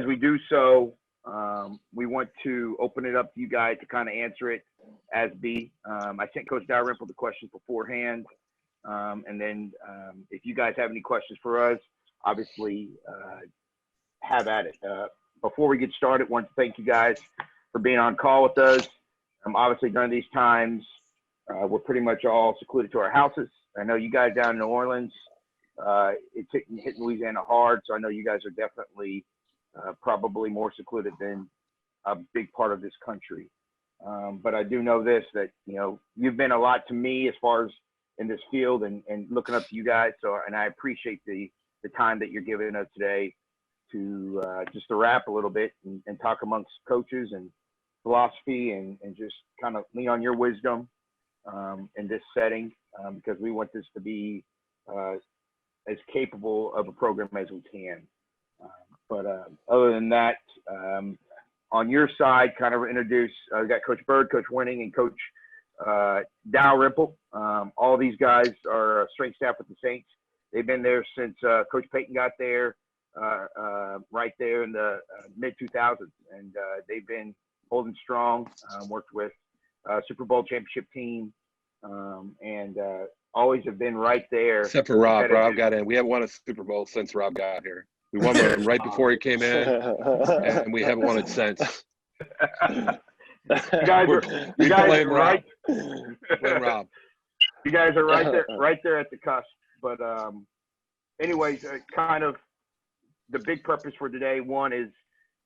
as we do so, we want to open it up to you guys to kind of answer it as be. I sent Coach Dalrymple the questions beforehand. And then if you guys have any questions for us, obviously have at it. Before we get started, I want to thank you guys for being on call with us. Obviously, during these times, we're pretty much all secluded to our houses. I know you guys down in New Orleans, it's hitting Louisiana hard, so I know you guys are definitely probably more secluded than a big part of this country. But I do know this, that, you know, you've been a lot to me as far as in this field and looking up to you guys. So, and I appreciate the time that you're giving us today to just to rap a little bit and talk amongst coaches and philosophy and just kind of lean on your wisdom in this setting, because we want this to be as capable of a program as we can. But other than that, on your side, kind of introduce, we got Coach Bird, Coach Winning, and Coach Dalrymple. All these guys are strength staff with the Saints. They've been there since Coach Payton got there, right there in the mid-2000s. And they've been holding strong, worked with Super Bowl championship team, and always have been right there. Except for Rob. Rob got in. We haven't won a Super Bowl since Rob got here. We won one right before he came in, and we haven't won it since. You guys are right. Blame Rob. You guys are right there at the cusp. But anyways, kind of the big purpose for today, one is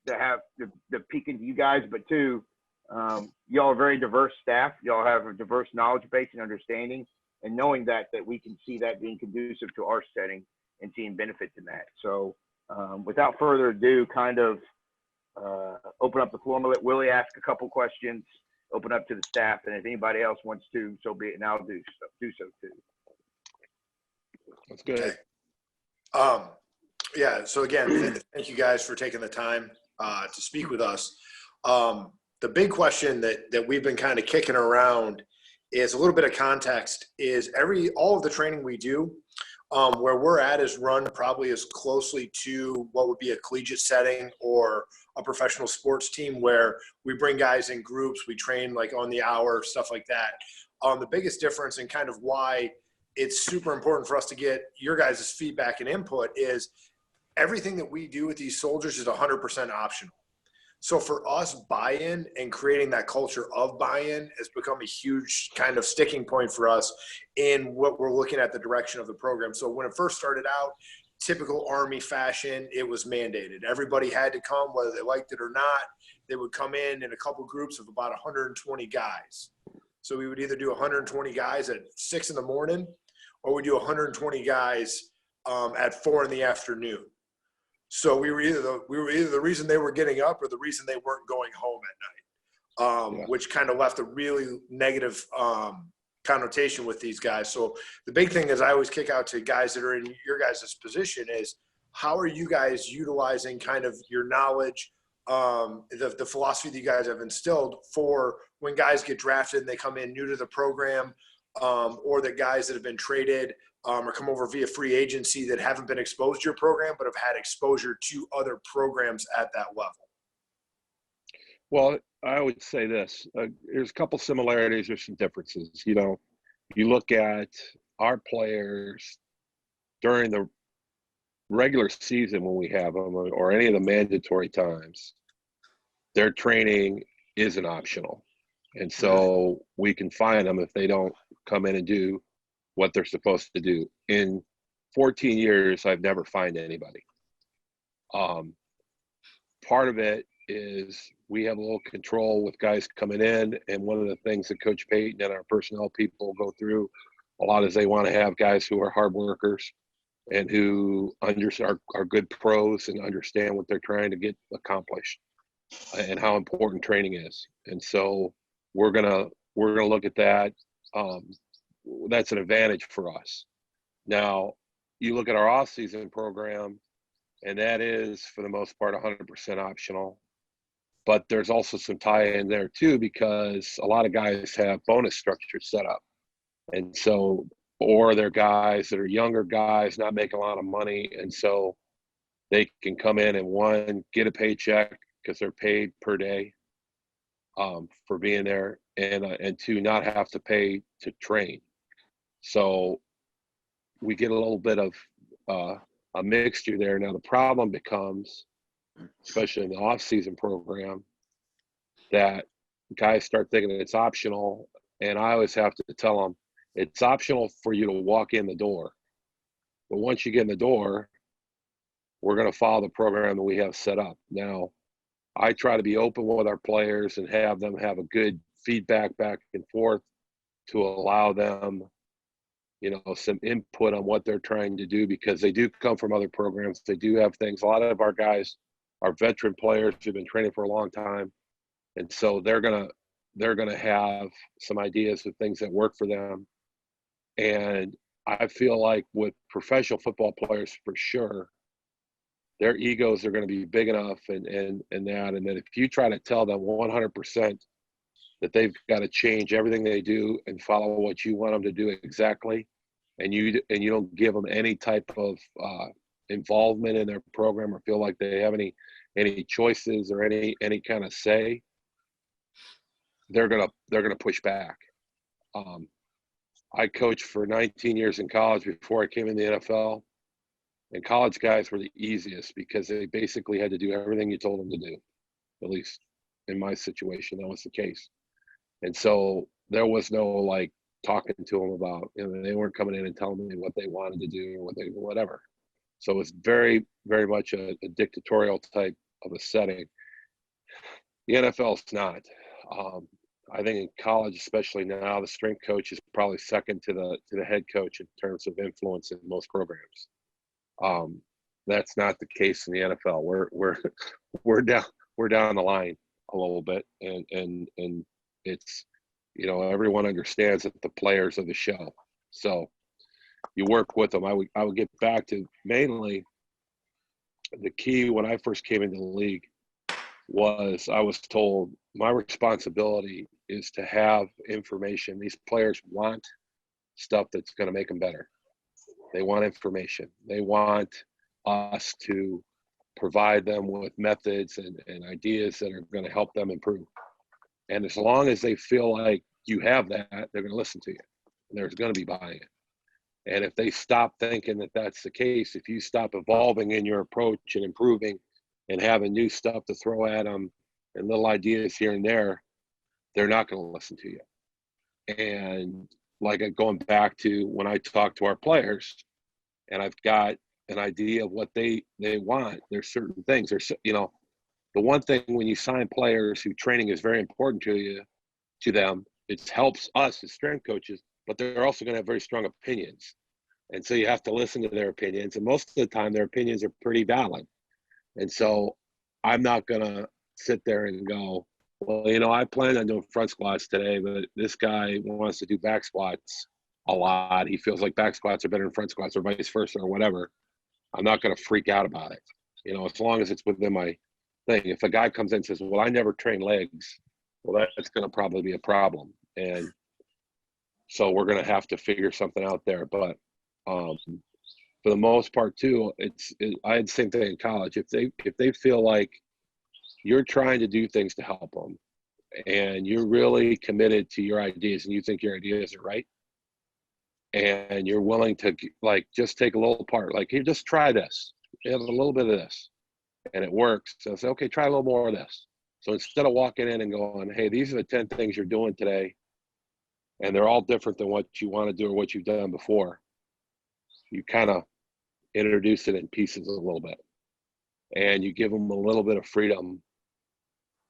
to have the peek into you guys, but two, y'all are very diverse staff. Y'all have a diverse knowledge base and understanding, and knowing that we can see that being conducive to our setting and seeing benefits in that. So without further ado, kind of open up the floor. I'm gonna let Willie ask a couple questions, open up to the staff, and if anybody else wants to, so be it, and I'll do so too. That's good. Okay. Yeah, so again, thank you guys for taking the time to speak with us. The big question that we've been kind of kicking around is a little bit of context. Is all of the training we do, where we're at, is run probably as closely to what would be a collegiate setting or a professional sports team, where we bring guys in groups, we train like on the hour, stuff like that. The biggest difference and kind of why it's super important for us to get your guys' feedback and input is everything that we do with these soldiers is 100% optional. So for us, buy-in and creating that culture of buy-in has become a huge kind of sticking point for us in what we're looking at the direction of the program. So when it first started out, typical Army fashion, it was mandated. Everybody had to come, whether they liked it or not. They would come in a couple groups of about 120 guys. So we would either do 120 guys at 6 in the morning, or we do 120 guys at 4 in the afternoon. So we were either the reason they were getting up or the reason they weren't going home at night, which kind of left a really negative connotation with these guys. So the big thing is I always kick out to guys that are in your guys' position is, how are you guys utilizing kind of your knowledge, the philosophy that you guys have instilled for when guys get drafted and they come in new to the program, or the guys that have been traded or come over via free agency that haven't been exposed to your program but have had exposure to other programs at that level? Well, I would say this. There's a couple similarities, there's some differences. You know, you look at our players during the regular season when we have them, or any of the mandatory times, their training isn't optional. And so we can fine them if they don't come in and do what they're supposed to do. In 14 years, I've never fined anybody. Part of it is we have a little control with guys coming in, and one of the things that Coach Payton and our personnel people go through a lot is they want to have guys who are hard workers and who are good pros and understand what they're trying to get accomplished and how important training is. And so we're gonna look at that. That's an advantage for us. Now, you look at our off-season program, and that is, for the most part, 100% optional. But there's also some tie-in there, too, because a lot of guys have bonus structures set up. And so, or they're guys that are younger guys, not making a lot of money. And so they can come in and, one, get a paycheck because they're paid per day for being there, and two, not have to pay to train. So we get a little bit of a mixture there. Now the problem becomes, especially in the off-season program, that guys start thinking it's optional, and I always have to tell them it's optional for you to walk in the door, but once you get in the door, we're going to follow the program that we have set up. Now, I try to be open with our players and have them have a good feedback back and forth to allow them, some input on what they're trying to do, because they do come from other programs. They do have things. A lot of our guys are veteran players who've been training for a long time. And so they're gonna have some ideas of things that work for them. And I feel like with professional football players, for sure, their egos are going to be big enough and that if you try to tell them 100% that they've got to change everything they do and follow what you want them to do exactly, and you don't give them any type of involvement in their program or feel like they have any choices or any kind of say, they're gonna push back. I coached for 19 years in college before I came in the NFL. And college guys were the easiest because they basically had to do everything you told them to do. At least in my situation, that was the case. And so there was no like talking to them about, they weren't coming in and telling me what they wanted to do or whatever. So it was very, very much a dictatorial type of a setting. The NFL's not. I think in college, especially now, the strength coach is probably second to the head coach in terms of influence in most programs. That's not the case in the NFL. We're down the line a little bit, and it's everyone understands that the players are the show. So you work with them. I would get back to mainly the key when I first came into the league was I was told my responsibility is to have information. These players want stuff that's going to make them better. They want information. They want us to provide them with methods and ideas that are going to help them improve. And as long as they feel like you have that, they're going to listen to you. And there's going to be buy-in. And if they stop thinking that that's the case, if you stop evolving in your approach and improving and having new stuff to throw at them and little ideas here and there, they're not going to listen to you. And like going back to when I talk to our players and I've got an idea of what they want, there's certain things. There's, the one thing when you sign players who training is very important to them, it helps us as strength coaches, but they're also going to have very strong opinions. And so you have to listen to their opinions. And most of the time their opinions are pretty valid. And so I'm not going to sit there and go, well, I planned on doing front squats today, but this guy wants to do back squats a lot. He feels like back squats are better than front squats or vice versa or whatever. I'm not going to freak out about it. As long as it's within my thing. If a guy comes in and says, well, I never train legs, well, that's going to probably be a problem. And so we're going to have to figure something out there. But for the most part too, I had the same thing in college. If they feel like you're trying to do things to help them and you're really committed to your ideas and you think your ideas are right and you're willing to just take a little part, like, here, just try this, have a little bit of this and it works. So I say, okay, try a little more of this. So instead of walking in and going, hey, these are the 10 things you're doing today and they're all different than what you want to do or what you've done before, you kind of introduce it in pieces a little bit and you give them a little bit of freedom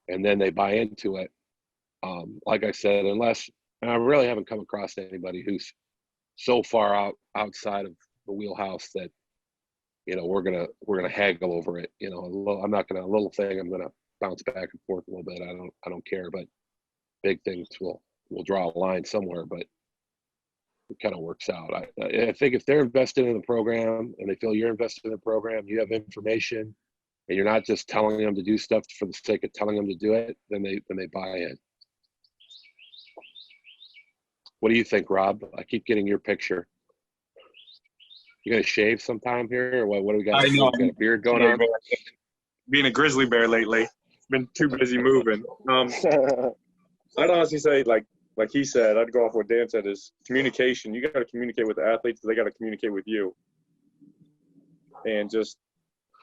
and then they buy into it. Like I said, and I really haven't come across anybody who's so far outside of the wheelhouse that, we're gonna haggle over it. I'm not gonna, a little thing, I'm gonna bounce back and forth a little bit. I don't care, but big things will draw a line somewhere, but it kind of works out. I think if they're invested in the program and they feel you're invested in the program, you have information, and you're not just telling them to do stuff for the sake of telling them to do it, then they buy in. What do you think, Rob? I keep getting your picture. You gonna shave sometime here, or what do we got? I know. Got a beard going on? Being a grizzly bear lately, been too busy moving. I'd honestly say, like he said, I'd go off what Dan said, is communication. You got to communicate with the athletes. They got to communicate with you, and just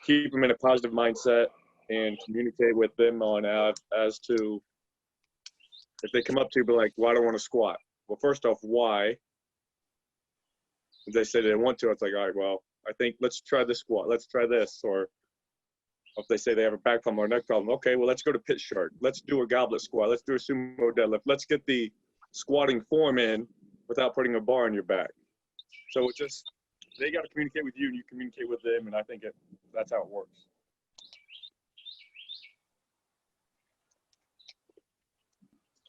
keep them in a positive mindset and communicate with them on as to if they come up to you, be like, "Why do I want to squat?" Well, first off, why? If they say they want to, it's like, all right, well, I think let's try this squat. Let's try this. Or if they say they have a back problem or neck problem, okay, well, let's go to pitch chart. Let's do a goblet squat. Let's do a sumo deadlift. Let's get the squatting form in without putting a bar on your back. So it just, they got to communicate with you and you communicate with them. And I think that's how it works.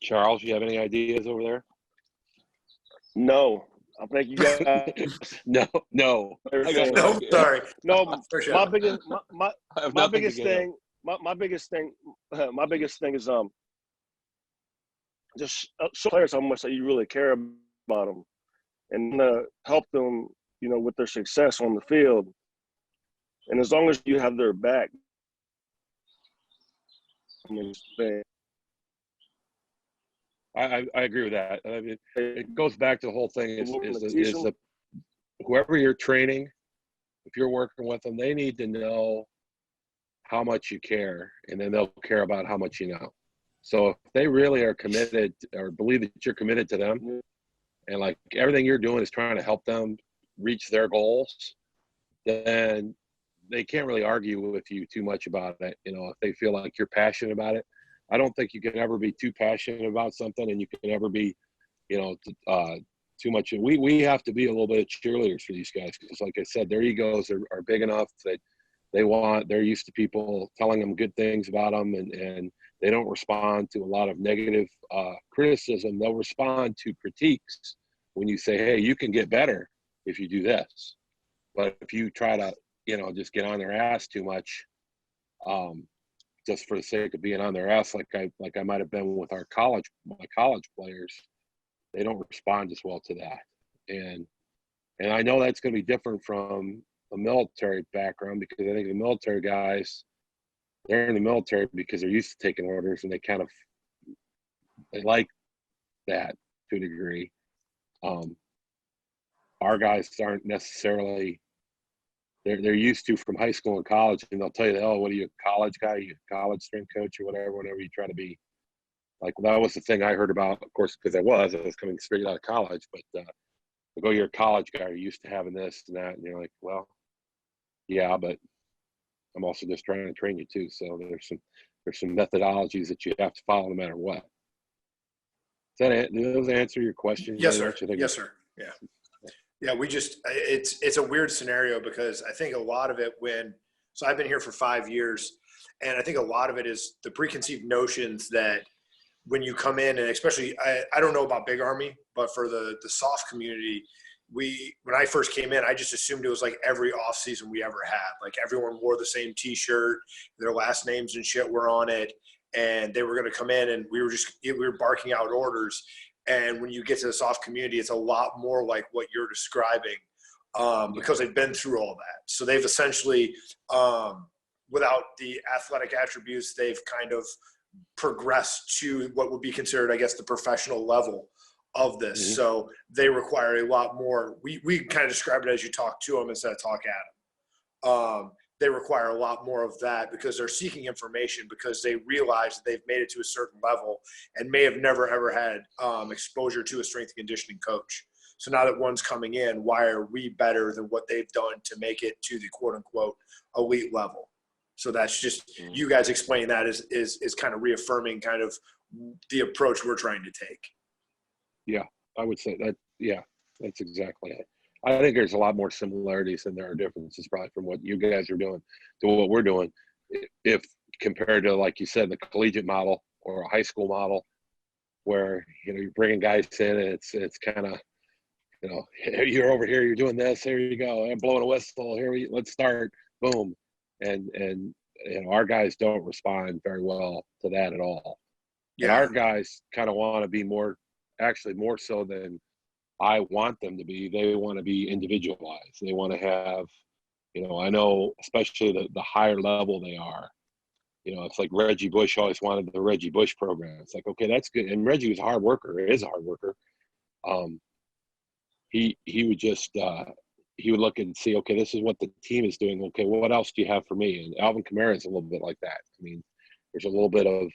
Charles, you have any ideas over there? No, I think you got. No. No, sorry. No, For sure. my biggest, my I have my nothing to biggest give thing, my biggest thing is just show players how much that you really care about them, and help them, with their success on the field. And as long as you have their back, I agree with that. I mean, it goes back to the whole thing is Season. whoever you're training, if you're working with them, they need to know how much you care, and then they'll care about how much you know. So if they really are committed or believe that you're committed to them, and like everything you're doing is trying to help them reach their goals, then they can't really argue with you too much about it. If they feel like you're passionate about it. I don't think you can ever be too passionate about something, and you can never be, too much. We have to be a little bit of cheerleaders for these guys, because like I said, their egos are big enough that they're used to people telling them good things about them, and they don't respond to a lot of negative criticism. They'll respond to critiques when you say, hey, you can get better if you do this. But if you try to, just get on their ass too much, just for the sake of being on their ass, like I might have been with my college players, they don't respond as well to that. And I know that's going to be different from a military background, because I think the military guys, they're in the military because they're used to taking orders, and they like that to a degree. Our guys aren't necessarily. They're used to from high school and college, and they'll tell you, oh, what are you, a college guy? You a college strength coach or whatever, whenever you try to be. Like, that was the thing I heard about, of course, because I was coming straight out of college, but they go, you're a college guy, you're used to having this and that, and you're like, well, yeah, but I'm also just trying to train you too. So there's some methodologies that you have to follow no matter what. Do those answer your question? Yes, sir. Yes, sir. Yeah. Yeah, it's a weird scenario, because I think a lot of it so I've been here for 5 years, and I think a lot of it is the preconceived notions that when you come in, and especially, I don't know about Big Army, but for the soft community, when I first came in, I just assumed it was like every off season we ever had. Like, everyone wore the same T-shirt, their last names and shit were on it, and they were going to come in, and we were barking out orders. And when you get to the soft community, it's a lot more like what you're describing, because they've been through all that. So they've essentially, without the athletic attributes, they've kind of progressed to what would be considered, I guess, the professional level of this. Mm-hmm. So they require a lot more. We kind of describe it as you talk to them instead of talk at them. They require a lot more of that, because they're seeking information, because they realize that they've made it to a certain level and may have never, ever had exposure to a strength and conditioning coach. So now that one's coming in, why are we better than what they've done to make it to the quote unquote elite level? So that's just, you guys explaining that is kind of reaffirming kind of the approach we're trying to take. Yeah, I would say that. Yeah, that's exactly it. I think there's a lot more similarities than there are differences, probably, from what you guys are doing to what we're doing. If compared to, like you said, the collegiate model or a high school model, where you're bringing guys in, and it's kind of, you're over here, you're doing this, here you go, I'm blowing a whistle, let's start, boom, and our guys don't respond very well to that at all. Yeah. And our guys kind of want to be more so than I want them to be. They want to be individualized. They want to have, I know especially the higher level they are. It's like Reggie Bush always wanted the Reggie Bush program. It's like, okay, that's good. And Reggie was a hard worker, is a hard worker. He would just he would look and see, okay, this is what the team is doing. Okay, well, what else do you have for me? And Alvin Kamara is a little bit like that. I mean, there's a little bit of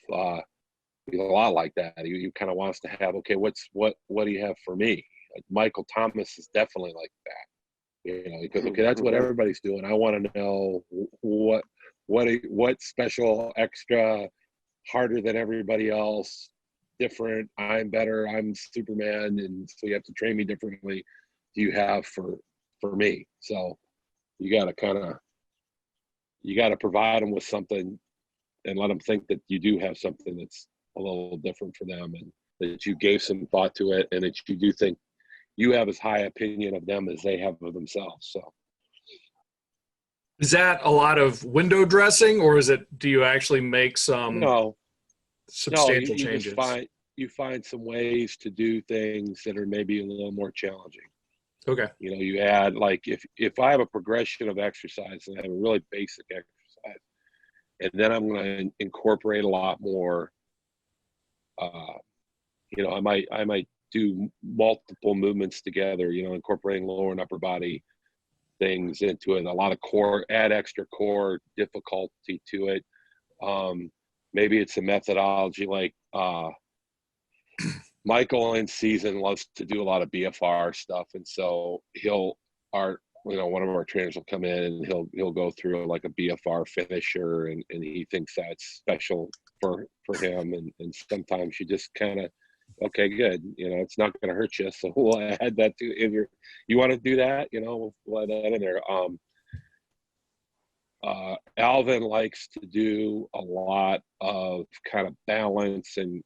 he's a lot like that. He kind of wants to have, okay, what do you have for me? Like Michael Thomas is definitely like that. Because okay, that's what everybody's doing. I want to know what special, extra, harder than everybody else, different. I'm better. I'm Superman, and so you have to train me differently. Do you have for me? So you got to provide them with something, and let them think that you do have something that's a little different for them, and that you gave some thought to it, and that you do think you have as high opinion of them as they have of themselves. So. Is that a lot of window dressing, or do you actually make some substantial changes? You find some ways to do things that are maybe a little more challenging. Okay. You add, like, if I have a progression of exercise and I have a really basic exercise, and then I'm going to incorporate a lot more, I might do multiple movements together, incorporating lower and upper body things into it, a lot of core, add extra core difficulty to it. Maybe it's a methodology like Michael in season loves to do a lot of BFR stuff, and so one of our trainers will come in and he'll go through like a BFR finisher, and he thinks that's special for him, and sometimes you just kind of, okay, good, it's not going to hurt you, so we'll add that to, if you want to do that, we'll add that in there. Alvin likes to do a lot of kind of balance and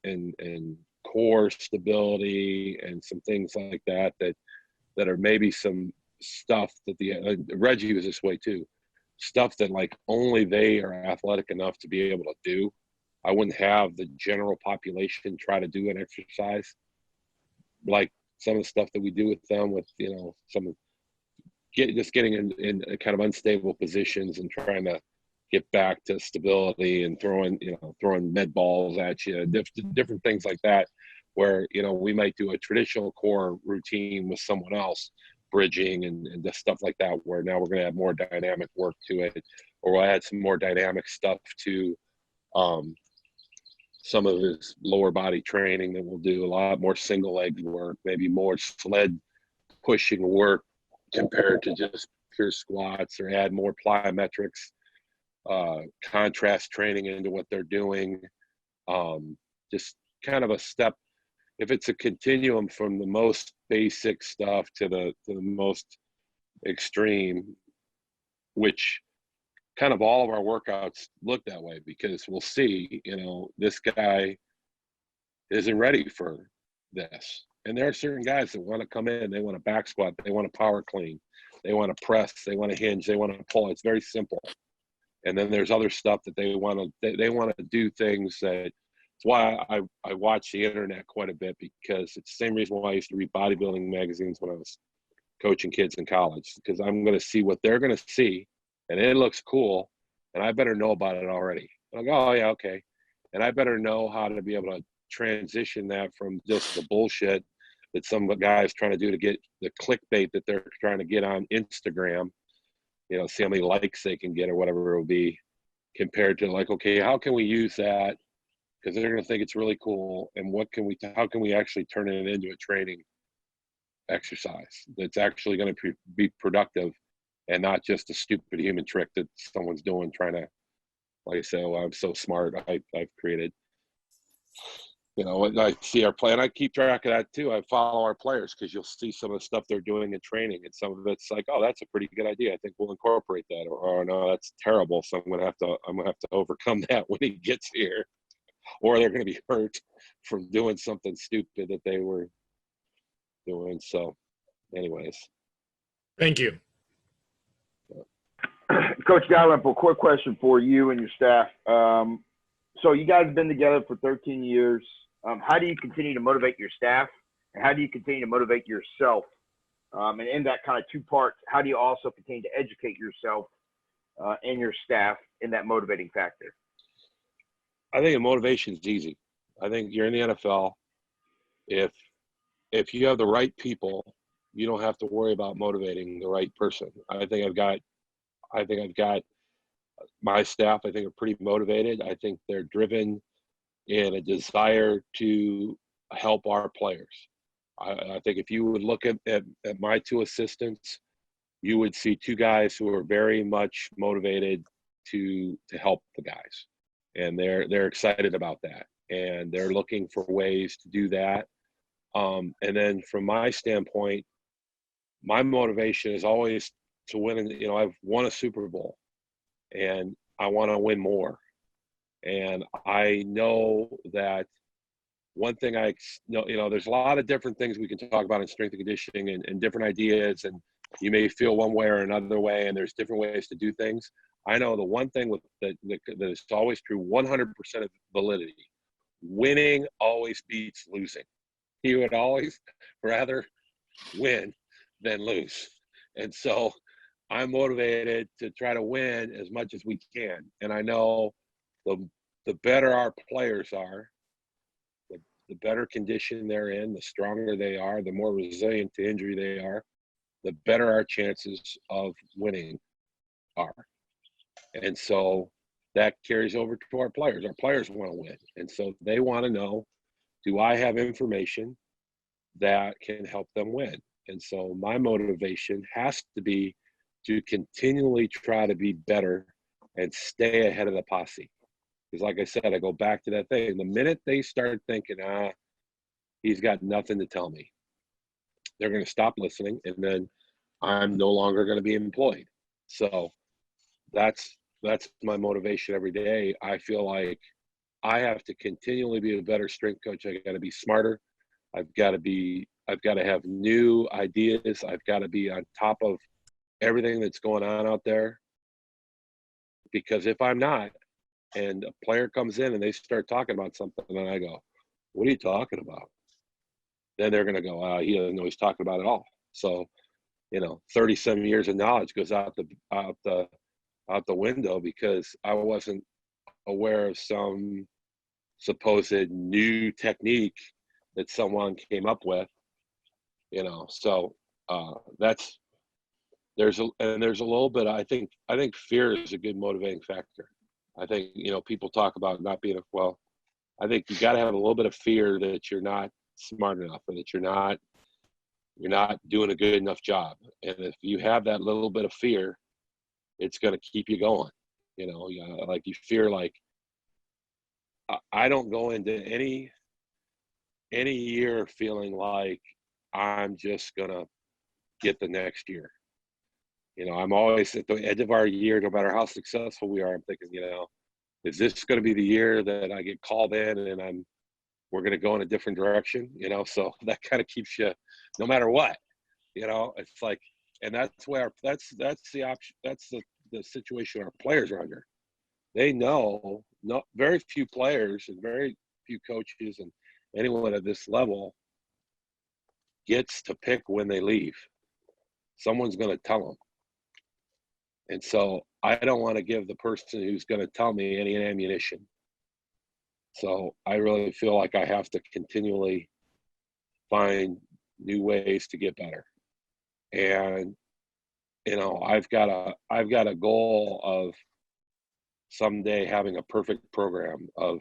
core stability and some things like that are maybe some stuff that Reggie was this way too, stuff that like only they are athletic enough to be able to do. I wouldn't have the general population try to do an exercise like some of the stuff that we do with them, with getting in kind of unstable positions and trying to get back to stability and throwing med balls at you, different things like that, where we might do a traditional core routine with someone else, bridging and just stuff like that, where now we're going to add more dynamic work to it, or we'll add some more dynamic stuff to some of his lower body training that we'll do, a lot more single leg work, maybe more sled pushing work compared to just pure squats, or add more plyometrics, contrast training into what they're doing. Just kind of a step, if it's a continuum from the most basic stuff to the most extreme, which kind of all of our workouts look that way, because we'll see, this guy isn't ready for this. And there are certain guys that want to come in, they want to back squat, they want to power clean, they want to press, they want to hinge, they want to pull. It's very simple. And then there's other stuff that they want to do things that, it's why I watch the internet quite a bit, because it's the same reason why I used to read bodybuilding magazines when I was coaching kids in college, because I'm going to see what they're going to see, and it looks cool, and I better know about it already. I'm like, oh yeah, okay. And I better know how to be able to transition that from just the bullshit that some guys trying to do to get the clickbait that they're trying to get on Instagram, see how many likes they can get or whatever it will be, compared to like, okay, how can we use that? Because they're going to think it's really cool, and how can we actually turn it into a training exercise that's actually going to be productive, and not just a stupid human trick that someone's doing, trying to, like I say, oh, I'm so smart, I've created. I see our play, and I keep track of that too. I follow our players, because you'll see some of the stuff they're doing in training, and some of it's like, oh, that's a pretty good idea, I think we'll incorporate that, or no, that's terrible, so I'm gonna have to overcome that when he gets here, or they're gonna be hurt from doing something stupid that they were doing. So anyways, Thank you. Coach Dalrymple, quick question for you and your staff. So you guys have been together for 13 years. How do you continue to motivate your staff And how do you continue to motivate yourself? And in that kind of two parts, how do you also continue to educate yourself and your staff in that motivating factor? I think motivation is easy. I think you're in the NFL. If you have the right people, you don't have to worry about motivating the right person. I think I've got my staff. I think are pretty motivated. I think they're driven in a desire to help our players. I think if you would look at my two assistants, you would see two guys who are very much motivated to help the guys, and they're excited about that, and they're looking for ways to do that. And then from my standpoint, my motivation is always to win. And I've won a Super Bowl, and I want to win more. And I know that one thing I know, there's a lot of different things we can talk about in strength and conditioning and different ideas, and you may feel one way or another way, and there's different ways to do things. I know the one thing that is always true, 100% of validity: winning always beats losing. You would always rather win than lose. And so I'm motivated to try to win as much as we can. And I know the better our players are, the better condition they're in, the stronger they are, the more resilient to injury they are, the better our chances of winning are. And so that carries over to our players. Our players want to win. And so they want to know, do I have information that can help them win? And so my motivation has to be to continually try to be better and stay ahead of the posse. Because like I said, I go back to that thing. The minute they start thinking, he's got nothing to tell me, they're going to stop listening, and then I'm no longer going to be employed. So that's my motivation every day. I feel like I have to continually be a better strength coach. I got to be smarter. I've got to have new ideas. I've got to be on top of everything that's going on out there. Because if I'm not, and a player comes in and they start talking about something, and I go, what are you talking about? Then they're going to go, he doesn't know what he's talking about at all. So, 30-some years of knowledge goes out the window because I wasn't aware of some supposed new technique that someone came up with, So there's a little bit. I think fear is a good motivating factor. I think people talk about not being I think you got to have a little bit of fear that you're not smart enough, or that you're not doing a good enough job. And if you have that little bit of fear, it's going to keep you going. Like you fear, like I don't go into any year feeling like I'm just going to get the next year. I'm always at the end of our year, no matter how successful we are, I'm thinking, is this going to be the year that I get called in and we're going to go in a different direction? So that kind of keeps you, no matter what, it's like, and that's where that's the option. That's the situation our players are under. They know, very few players and very few coaches and anyone at this level gets to pick when they leave. Someone's going to tell them. And so I don't want to give the person who's going to tell me any ammunition. So I really feel like I have to continually find new ways to get better. And, I've got a goal of someday having a perfect program of,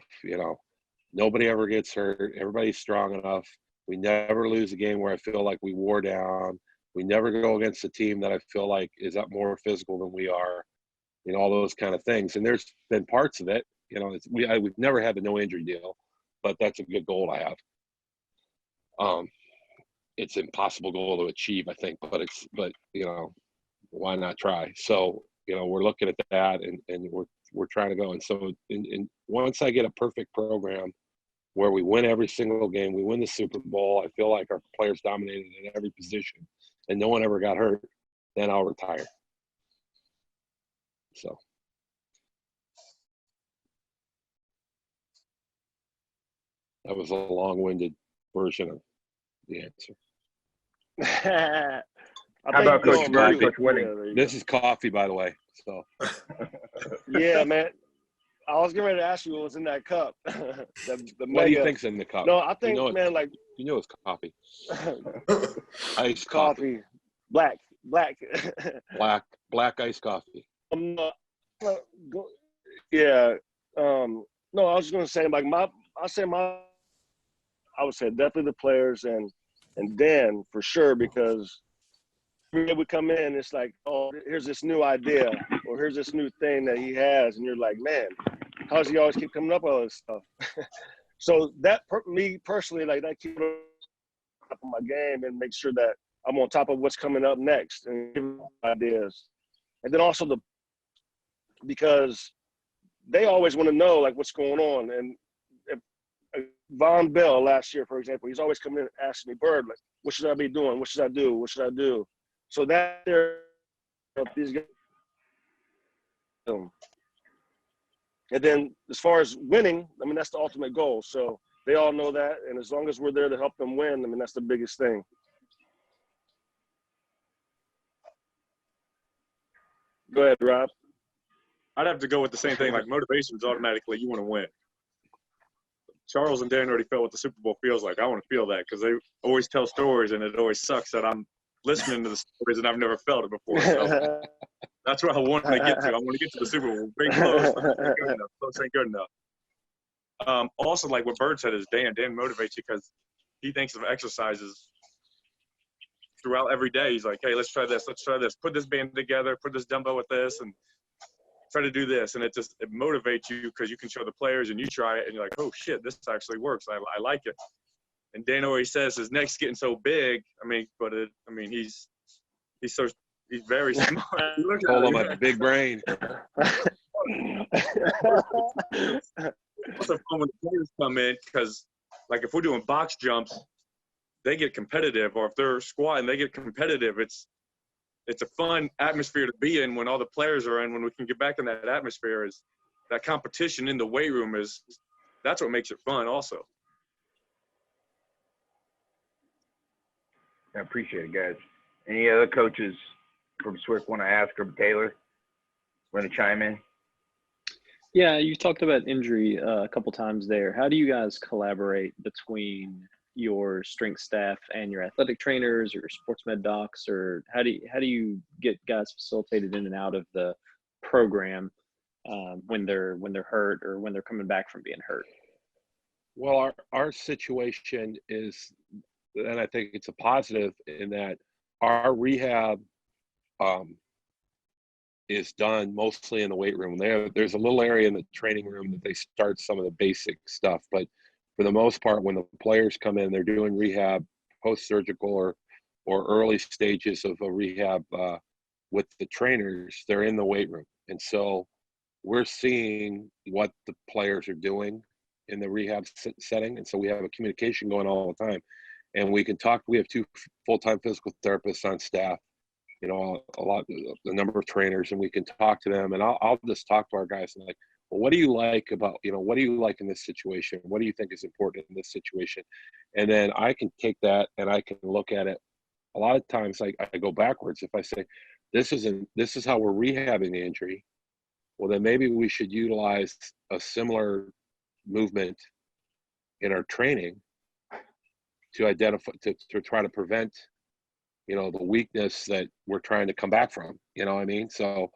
nobody ever gets hurt. Everybody's strong enough. We never lose a game where I feel like we wore down. We never go against a team that I feel like is up more physical than we are, all those kind of things. And there's been parts of it, we've never had the no injury deal, but that's a good goal to have. It's an impossible goal to achieve, I think, but why not try? So, we're looking at that and we're trying to go. And so once I get a perfect program where we win every single game, we win the Super Bowl, I feel like our players dominated in every position and no one ever got hurt, then I'll retire. So. That was a long-winded version of the answer. How How about Coach Bird, Coach Winning? This is coffee, by the way. So. Yeah, man. I was getting ready to ask you what was in that cup. the What do you think's in the cup? No, I think, man, like you know it's coffee. Iced coffee. Black. Black iced coffee. Yeah. No, I was just gonna say like I would say definitely the players and Dan for sure, because every day we come in, it's like, oh, here's this new idea or here's this new thing that he has, and you're like, man, how does he always keep coming up with all this stuff? So that me personally, like that keeps up on my game and make sure that I'm on top of what's coming up next and give ideas. And then also because they always want to know like what's going on. And if, Von Bell last year, for example, he's always coming in and asking me, Bird, like, what should I be doing? What should I do? What should I do? So that these guys. And then as far as winning, I mean, that's the ultimate goal. So they all know that. And as long as we're there to help them win, I mean, that's the biggest thing. Go ahead, Rob. I'd have to go with the same thing. Like motivation is automatically you want to win. Charles and Dan already felt what the Super Bowl feels like. I want to feel that because they always tell stories, and it always sucks that I'm listening to the stories and I've never felt it before. So that's where I want to get to. I want to get to the Super Bowl. Very close. Close ain't good enough. Also, like what Bird said is Dan motivates you because he thinks of exercises throughout every day. He's like, hey, let's try this. Put this band together. Put this dumbbell with this, and try to do this. And it motivates you because you can show the players and you try it and you're like, oh shit, this actually works. I like it. And Dan always says his neck's getting so big. I mean, he's very smart. Call him a big brain. Also fun when the players come in because, like, if we're doing box jumps, they get competitive, or if they're squatting, they get competitive. It's a fun atmosphere to be in when all the players are in. When we can get back in that atmosphere, is that competition in the weight room that's what makes it fun also. I appreciate it, guys. Any other coaches from Swift want to ask, or Taylor want to chime in? Yeah, you talked about injury a couple times there. How do you guys collaborate between your strength staff and your athletic trainers or your sports med docs, or how do you get guys facilitated in and out of the program when they're hurt or when they're coming back from being hurt? Well, our situation is, and I think it's a positive in that our rehab is done mostly in the weight room. There's a little area in the training room that they start some of the basic stuff, but for the most part, when the players come in, they're doing rehab, post-surgical or early stages of a rehab with the trainers. They're in the weight room, and so we're seeing what the players are doing in the rehab setting, and so we have a communication going all the time, and we can talk. We have 2 full-time physical therapists on staff, the number of trainers, and we can talk to them, and I'll just talk to our guys and like, well, what do you like about, what do you like in this situation? What do you think is important in this situation? And then I can take that and I can look at it. A lot of times I go backwards. If I say, this is how we're rehabbing the injury, well, then maybe we should utilize a similar movement in our training to identify, to try to prevent, the weakness that we're trying to come back from, you know what I mean? So,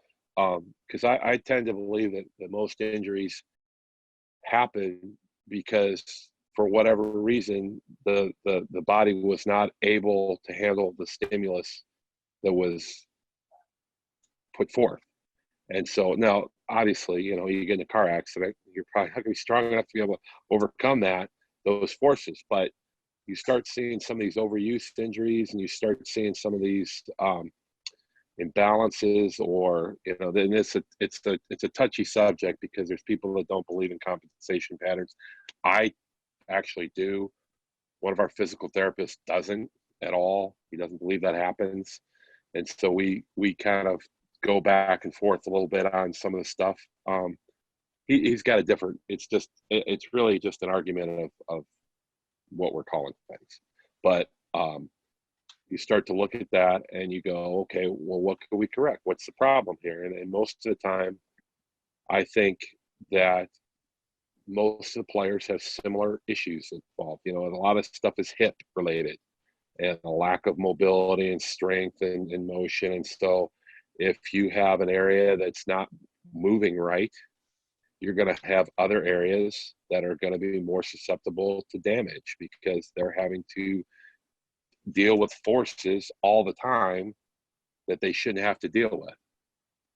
because I tend to believe that most injuries happen because for whatever reason, the body was not able to handle the stimulus that was put forth. And so now, obviously, you get in a car accident, you're probably not going to be strong enough to be able to overcome those forces. But you start seeing some of these overuse injuries, and you start seeing some of these imbalances, or then it's a touchy subject because there's people that don't believe in compensation patterns. I actually do. One of our physical therapists doesn't at all. He doesn't believe that happens, and so we kind of go back and forth a little bit on some of the stuff. He's got a different. It's really just an argument of what we're calling things. But you start to look at that and you go, okay, well, what can we correct? What's the problem here? And most of the time, I think that most of the players have similar issues involved. You know, and a lot of stuff is hip related and a lack of mobility and strength and motion. And so if you have an area that's not moving right, you're going to have other areas that are going to be more susceptible to damage because they're having to deal with forces all the time that they shouldn't have to deal with.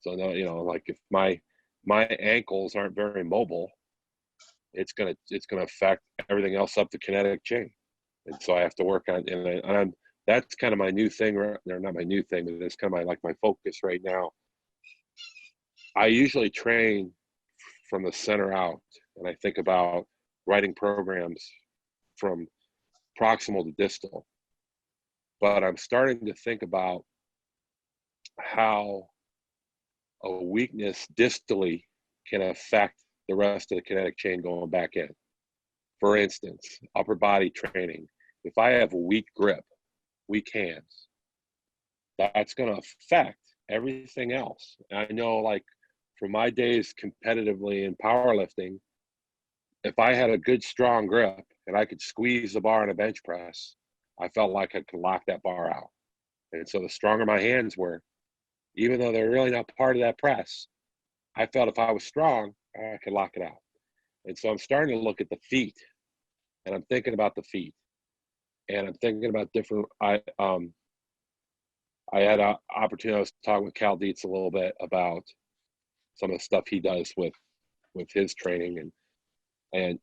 So now, you know, like if my ankles aren't very mobile, it's gonna affect everything else up the kinetic chain. And so I have to work on, and that's kind of my new thing, or not my new thing, but that's kind of my focus right now. I usually train from the center out, and I think about writing programs from proximal to distal. But I'm starting to think about how a weakness distally can affect the rest of the kinetic chain going back in. For instance, upper body training. If I have a weak grip, weak hands, that's going to affect everything else. And I know, like, from my days competitively in powerlifting, if I had a good, strong grip and I could squeeze the bar in a bench press, I felt like I could lock that bar out. And so the stronger my hands were, even though they're really not part of that press, I felt if I was strong, I could lock it out. And so I'm starting to look at the feet, and I'm thinking about the feet, and I'm thinking about different. I had an opportunity. I was talking with Cal Dietz a little bit about some of the stuff he does with his training, and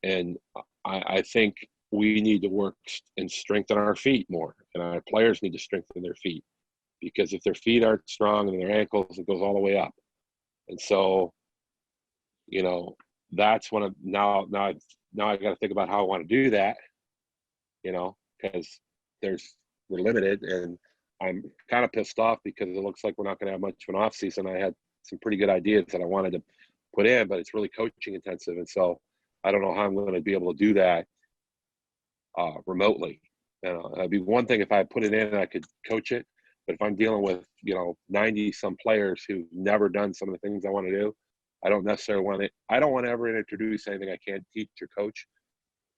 I think we need to work and strengthen our feet more, and our players need to strengthen their feet, because if their feet aren't strong and their ankles, it goes all the way up. And so, you know, that's when now I got to think about how I want to do that, you know, because we're limited, and I'm kind of pissed off because it looks like we're not going to have much of an off season. I had some pretty good ideas that I wanted to put in, but it's really coaching intensive. And so I don't know how I'm going to be able to do that remotely. You know, it'd be one thing if I put it in and I could coach it, but if I'm dealing with, 90 some players who've never done some of the things I want to do, I don't necessarily I don't want to ever introduce anything I can't teach or coach.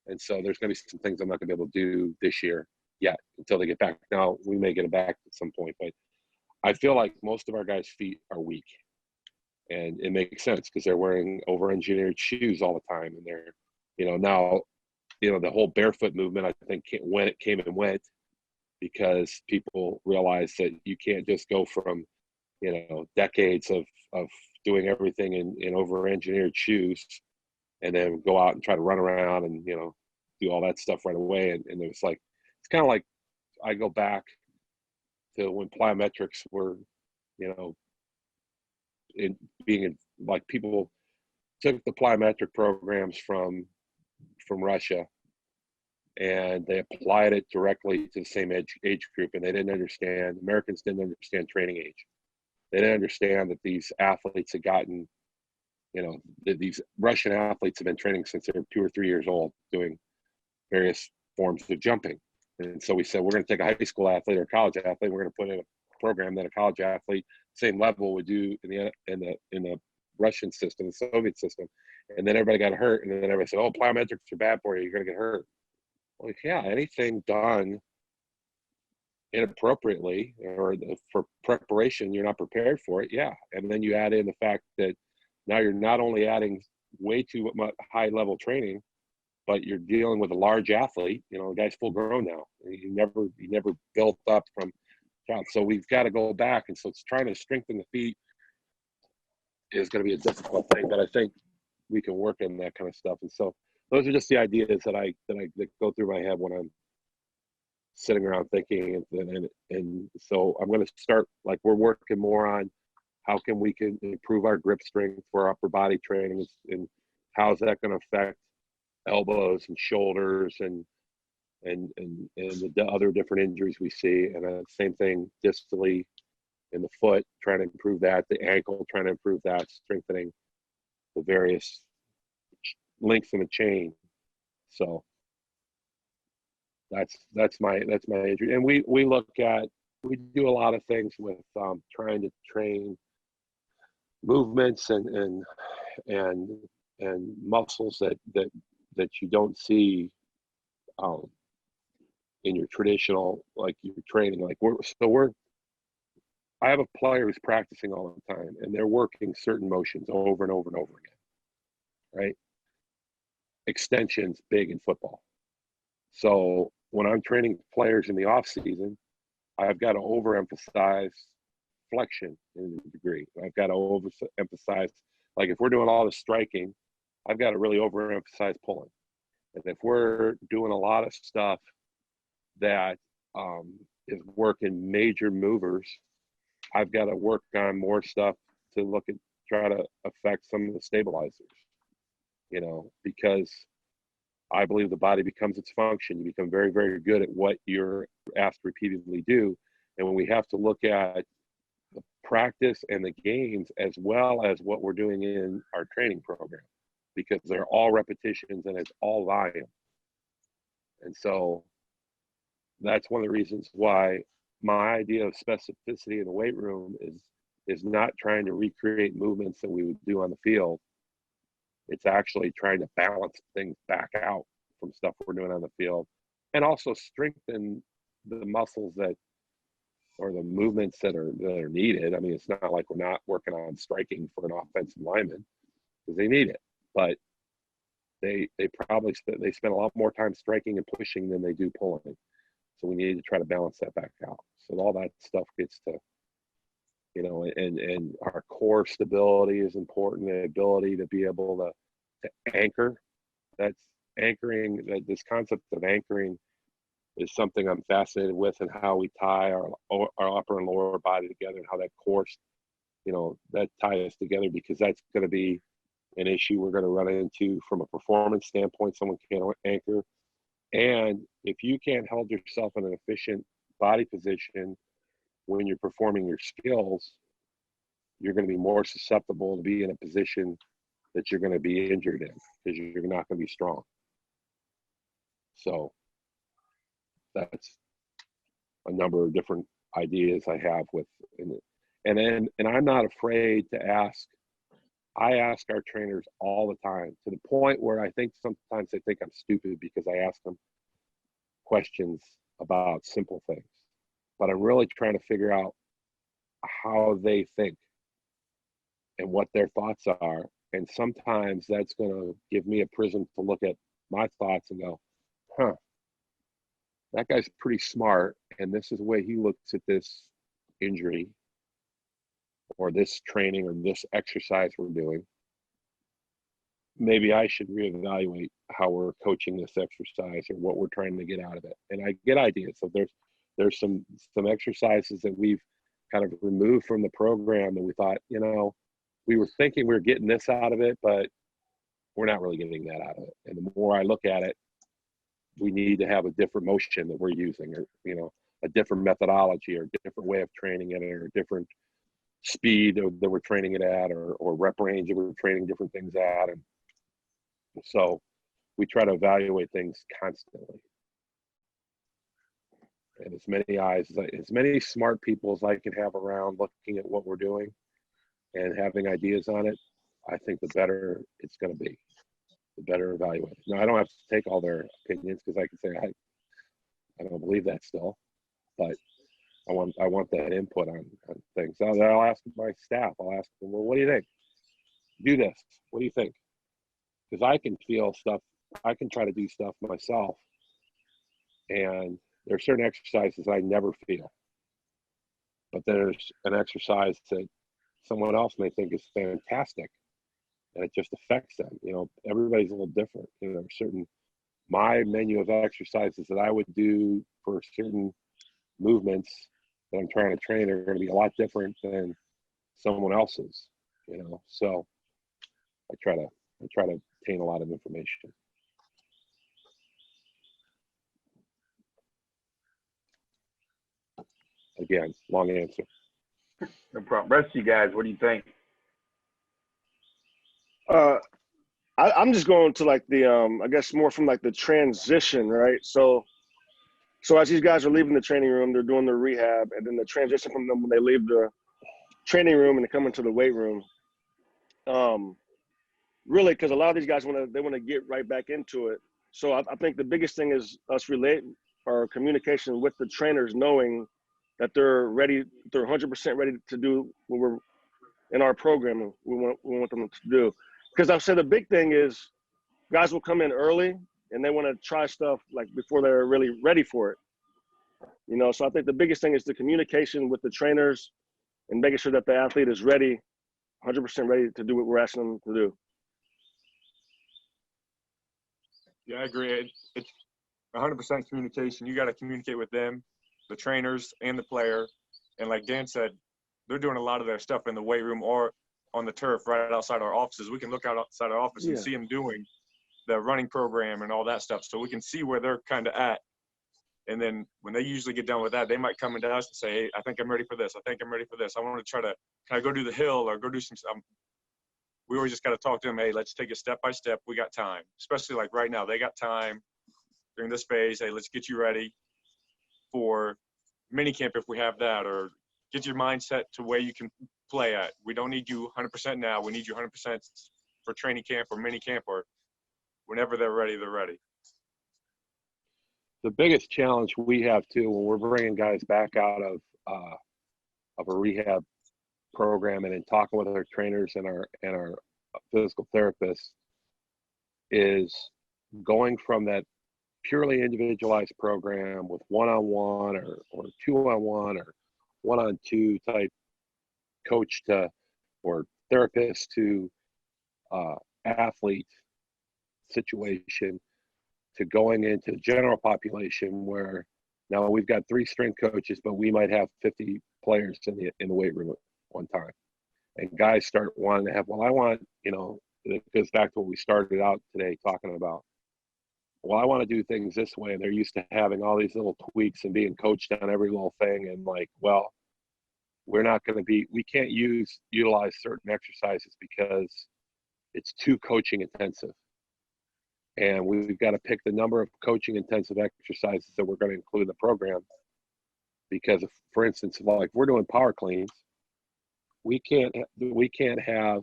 And so there's going to be some things I'm not going to be able to do this year yet until they get back. Now, we may get it back at some point, but I feel like most of our guys' feet are weak. And it makes sense because they're wearing over-engineered shoes all the time. And they're, now, the whole barefoot movement, I think, when it came and went, because people realized that you can't just go from, decades of doing everything in over-engineered shoes and then go out and try to run around and, do all that stuff right away. And it was like, it's kind of like I go back to when plyometrics were, like people took the plyometric programs from Russia and they applied it directly to the same age group, and Americans didn't understand training age. They didn't understand that these athletes had gotten, these Russian athletes have been training since they were 2 or 3 years old, doing various forms of jumping. And so we said, we're going to take a high school athlete or a college athlete, we're going to put in a program that a college athlete, same level, would do in the Russian system, the Soviet system. And then everybody got hurt, and then everybody said, oh, plyometrics are bad for you, you're going to get hurt. Well, yeah, anything done inappropriately or for preparation, you're not prepared for it, yeah. And then you add in the fact that now you're not only adding way too much high level training, but you're dealing with a large athlete. The guy's full grown now. He never built up from child. So we've got to go back, and so it's trying to strengthen the feet is going to be a difficult thing, but I think we can work in that kind of stuff. And so those are just the ideas that go through my head when I'm sitting around thinking, and so I'm going to start, like, we're working more on how we can improve our grip strength for upper body training, and how is that going to affect elbows and shoulders and the other different injuries we see. And same thing distally in the foot, trying to improve that, the ankle, trying to improve that, strengthening the various links in the chain. So That's my injury. And we do a lot of things with trying to train movements and muscles that you don't see in your traditional, like your training. Like I have a player who's practicing all the time, and they're working certain motions over and over and over again, right? Extensions, big in football. So when I'm training players in the off season, I've got to overemphasize flexion in a degree. I've got to overemphasize, like if we're doing all the striking, I've got to really overemphasize pulling. And if we're doing a lot of stuff that is working major movers, I've got to work on more stuff to try to affect some of the stabilizers, because I believe the body becomes its function. You become very, very good at what you're asked to repeatedly do. And when we have to look at the practice and the games as well as what we're doing in our training program, because they're all repetitions and it's all volume. And so that's one of the reasons why my idea of specificity in the weight room is not trying to recreate movements that we would do on the field. It's actually trying to balance things back out from stuff we're doing on the field, and also strengthen the muscles or the movements that are needed. I mean, it's not like we're not working on striking for an offensive lineman, because they need it, but they probably spend a lot more time striking and pushing than they do pulling. So we need to try to balance that back out. So all that stuff gets to, and our core stability is important. The ability to be able to anchor. That's anchoring. This concept of anchoring is something I'm fascinated with, and how we tie our upper and lower body together, and how that core, that ties us together, because that's going to be an issue we're going to run into from a performance standpoint. Someone can't anchor. And if you can't hold yourself in an efficient body position when you're performing your skills, you're going to be more susceptible to be in a position that you're going to be injured in, because you're not going to be strong. So that's a number of different ideas I have and I'm not afraid to ask. I ask our trainers all the time, to the point where I think sometimes they think I'm stupid because I ask them questions about simple things. But I'm really trying to figure out how they think and what their thoughts are. And sometimes that's going to give me a prism to look at my thoughts and go, that guy's pretty smart, and this is the way he looks at this injury or this training or this exercise we're doing. Maybe I should reevaluate how we're coaching this exercise or what we're trying to get out of it. And I get ideas. So there's some exercises that we've kind of removed from the program that we thought, we were thinking we were getting this out of it, but we're not really getting that out of it. And the more I look at it, we need to have a different motion that we're using, or, a different methodology, or a different way of training it, or a different speed that we're training it at, or rep range that we're training different things at. And so we try to evaluate things constantly. And as many smart people as I can have around looking at what we're doing and having ideas on it, I think the better it's going to be, the better evaluated. Now, I don't have to take all their opinions, because I can say I don't believe that still, but I want that input on things. I'll ask my staff. I'll ask them, well, what do you think? Do this. What do you think? Because I can feel stuff. I can try to do stuff myself, and there are certain exercises I never feel. But there's an exercise that someone else may think is fantastic, and it just affects them. Everybody's a little different. My menu of exercises that I would do for certain movements that I'm trying to train are going to be a lot different than someone else's. So I try to obtain a lot of information. Again, long answer. No problem. Rest of you guys, what do you think? I'm just going to like the I guess more from like the transition, right? So So as these guys are leaving the training room, they're doing their rehab, and then the transition from them when they leave the training room and they come into the weight room. Really, because a lot of these guys want to get right back into it. So I think the biggest thing is us our communication with the trainers, knowing that they're ready, they're 100% ready to do what we're in our program. We want them to do. Because I'll say the big thing is guys will come in early and they want to try stuff like before they're really ready for it. You know, so I think the biggest thing is the communication with the trainers and making sure that the athlete is ready, 100% ready to do what we're asking them to do. Yeah, I agree. It's 100% communication. You got to communicate with them, the trainers, and the player. And like Dan said, they're doing a lot of their stuff in the weight room or on the turf right outside our offices. We can look out outside our office and see them doing the running program and all that stuff. So we can see where they're kind of at. And then when they usually get done with that, they might come into us and say, hey, I think I'm ready for this. I think I'm ready for this. I want to try to kind of go do the hill or go do some stuff. We always just got to talk to them. Hey, let's take it step by step. We got time, especially like right now. They got time during this phase. Hey, let's get you ready for mini camp if we have that, or get your mindset to where you can play at. We don't need you 100% now. We need you 100% for training camp or mini camp, or whenever they're ready, they're ready. The biggest challenge we have too when we're bringing guys back out of a rehab program and in talking with our trainers and our physical therapists is going from that purely individualized program with one-on-one or two-on-one or one-on-two type coach to or therapist to athlete situation to going into the general population where now we've got 3 strength coaches, but we might have 50 players in the weight room at one time. And guys start wanting to have, well, I want, you know, it goes back to what we started out today talking about. Well, I want to do things this way. And they're used to having all these little tweaks and being coached on every little thing. And like, well, we can't utilize certain exercises because it's too coaching intensive. And we've got to pick the number of coaching intensive exercises that we're going to include in the program. Because if, for instance, like we're doing power cleans, we can't have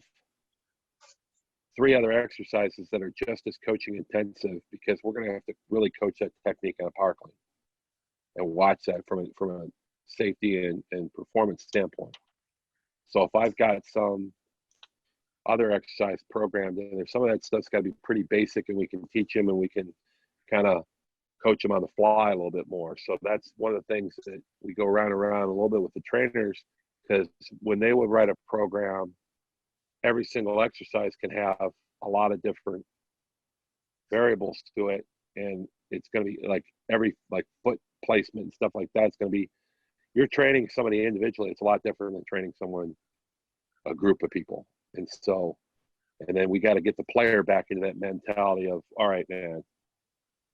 3 other exercises that are just as coaching intensive because we're going to have to really coach that technique on a power clean and watch that from a safety and performance standpoint. So if I've got some other exercise programmed in there, some of that stuff's got to be pretty basic and we can teach them and we can kind of coach them on the fly a little bit more. So that's one of the things that we go around and around a little bit with the trainers, because when they would write a program, every single exercise can have a lot of different variables to it. And it's going to be like every foot placement and stuff like that. It's going to be, you're training somebody individually. It's a lot different than training a group of people. And so, and then we got to get the player back into that mentality of, all right, man,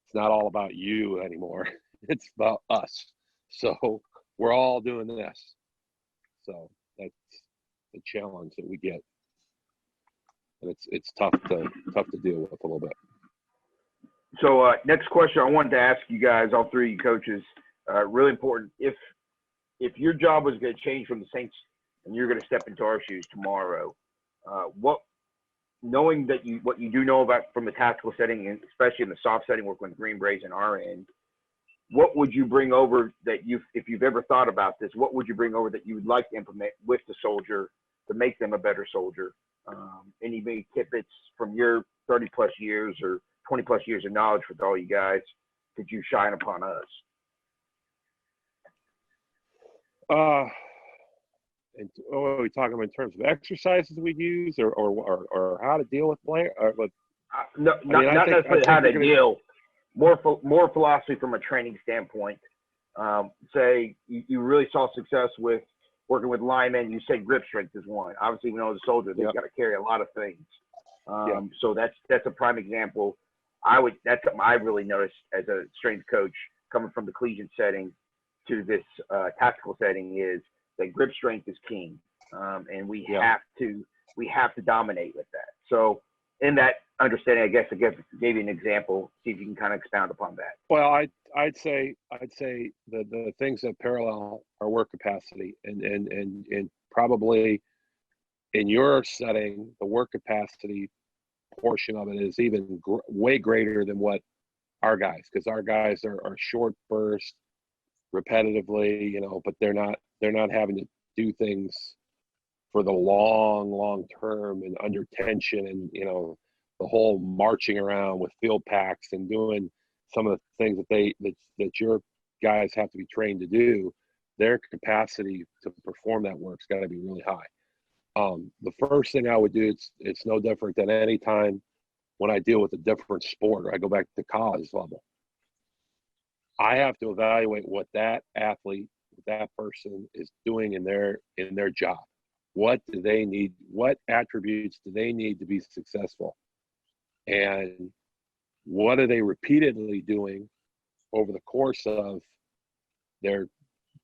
it's not all about you anymore. It's about us. So we're all doing this. So that's the challenge that we get. And it's tough to deal with a little bit. So next question I wanted to ask you guys, all 3 of you coaches, really important. If your job was going to change from the Saints and you're going to step into our shoes tomorrow, knowing that what you do know about from the tactical setting, and especially in the soft setting, working with Green Berets and our end, what would you bring over that if you've ever thought about this, what would you bring over that you would like to implement with the soldier to make them a better soldier? Any big tidbits from your 30 plus years or 20 plus years of knowledge with all you guys could you shine upon us? And are we talking in terms of exercises we use or how to deal with player? Not necessarily how to deal. More philosophy from a training standpoint. Say you really saw success with working with linemen. You said grip strength is one. Obviously, we know as a soldier they've got to carry a lot of things. So that's a prime example. That's something I really noticed as a strength coach coming from the collegiate setting to this tactical setting is that grip strength is king, and we have to dominate with that. So in that understanding, I guess gave you an example. See if you can kind of expound upon that. Well, I'd say I'd say the things that parallel our work capacity, and probably in your setting, the work capacity portion of it is even way greater than what our guys, because our guys are short bursts, repetitively, but they're not having to do things for the long term and under tension, and the whole marching around with field packs and doing some of the things that your guys have to be trained to do. Their capacity to perform that work's got to be really high. The first thing I would do, it's no different than any time when I deal with a different sport, or I go back to college level. I have to evaluate what that athlete, that person is doing in their job. What do they need? What attributes do they need to be successful? And what are they repeatedly doing over the course of their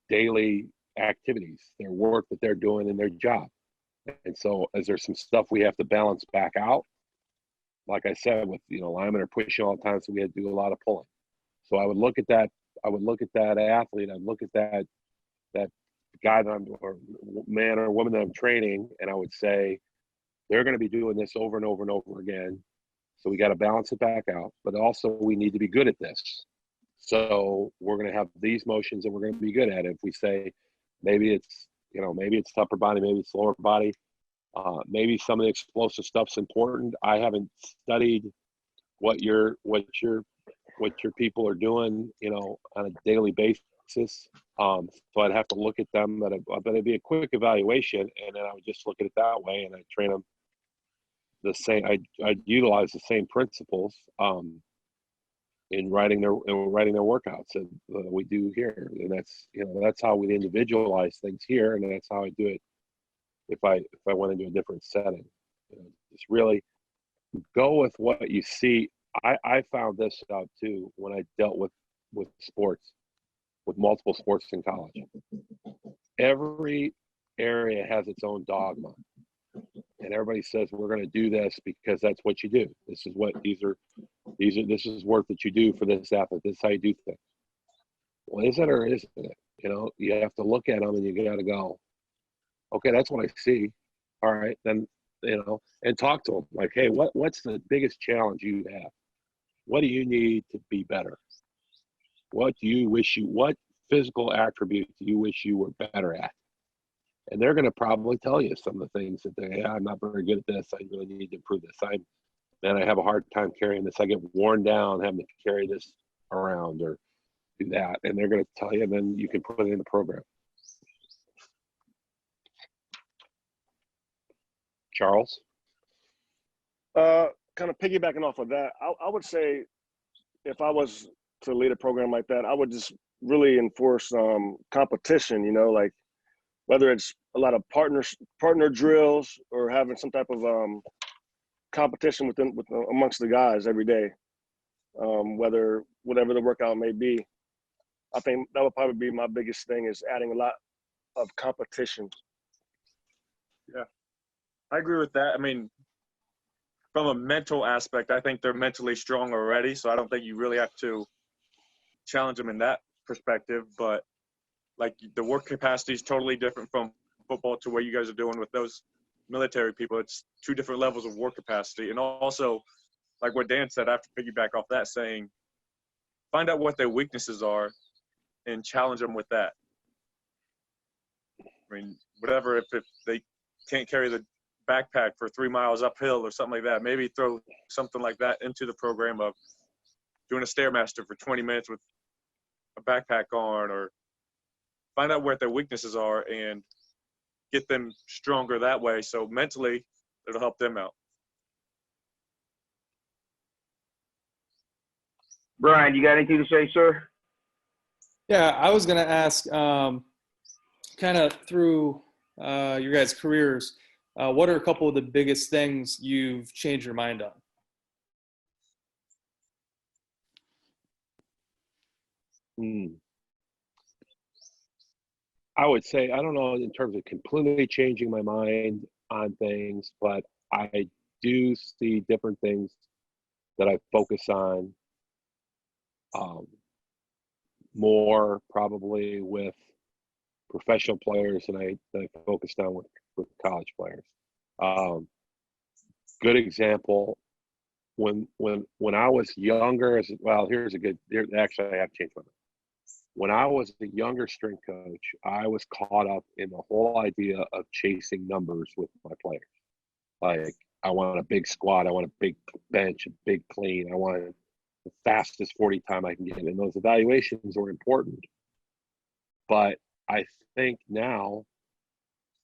daily activities, their work that they're doing in their job? And so is there some stuff we have to balance back out? Like I said, with linemen are pushing all the time, so we had to do a lot of pulling. So I would look at that. I would look at that athlete. I'd look at that guy that or man or woman that I'm training, and I would say they're going to be doing this over and over and over again. So we got to balance it back out. But also we need to be good at this. So we're going to have these motions, and we're going to be good at it. If we say maybe it's upper body, maybe it's lower body. Maybe some of the explosive stuff's important. I haven't studied what your people are doing, on a daily basis. So I'd have to look at them, but it'd be a quick evaluation, and then I would just look at it that way, and I'd train them the same. I'd utilize the same principles in writing their workouts that we do here, and that's how we individualize things here, and that's how I do it if I went into a different setting. Just really go with what you see. I found this out too when I dealt with sports, with multiple sports in college. Every area has its own dogma, and everybody says we're going to do this because that's what you do. This is work that you do for this athlete. This is how you do things. Well, is it or isn't it? You have to look at them, and you got to go, okay, that's what I see. All right, then, and talk to them like, hey, what's the biggest challenge you have? What do you need to be better? What physical attribute do you wish you were better at? And they're going to probably tell you some of the things that I'm not very good at this. I really need to improve this. I have a hard time carrying this. I get worn down having to carry this around or do that. And they're going to tell you, and then you can put it in the program. Charles? Kind of piggybacking off of that, I would say if I was to lead a program like that, I would just really enforce competition, like whether it's a lot of partner drills or having some type of competition amongst the guys every day, whatever the workout may be. I think that would probably be my biggest thing, is adding a lot of competition. Yeah, I agree with that. I mean, from a mental aspect, I think they're mentally strong already, so I don't think you really have to challenge them in that perspective. But like, the work capacity is totally different from football to what you guys are doing with those military people. It's two different levels of work capacity. And also, like what Dan said, I have to piggyback off that, saying find out what their weaknesses are and challenge them with that. I mean, whatever, if they can't carry the backpack for 3 miles uphill or something like that, maybe throw something like that into the program of doing a Stairmaster for 20 minutes with a backpack on, or find out where their weaknesses are and get them stronger that way. So mentally, it'll help them out. Brian, you got anything to say, sir? Yeah, I was going to ask, kind of through your guys' careers, what are a couple of the biggest things you've changed your mind on? I would say, I don't know in terms of completely changing my mind on things, but I do see different things that I focus on more probably with professional players than I focused on with college players. Good example, when I was younger, actually I have changed my mind. When I was a younger strength coach, I was caught up in the whole idea of chasing numbers with my players. Like, I want a big squat, I want a big bench, a big clean, I want the fastest 40 time I can get. And those evaluations were important. But I think now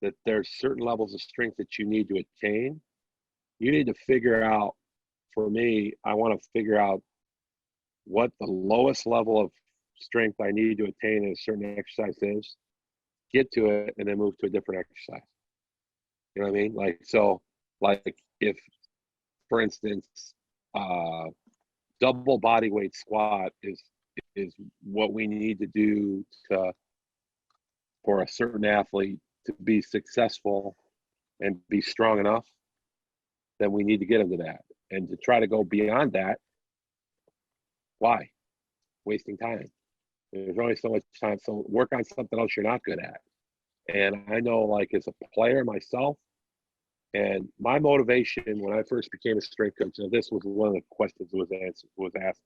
that there's certain levels of strength that you need to attain. You need to figure out, for me, I want to figure out what the lowest level of strength I need to attain in a certain exercise is, get to it, and then move to a different exercise. You know what I mean? Like if, for instance, double body weight squat is what we need to do for a certain athlete to be successful and be strong enough, then we need to get them to that. And to try to go beyond that, why? Wasting time. There's only so much time. So work on something else you're not good at. And I know, like, as a player myself, and my motivation when I first became a strength coach, and this was one of the questions that was asked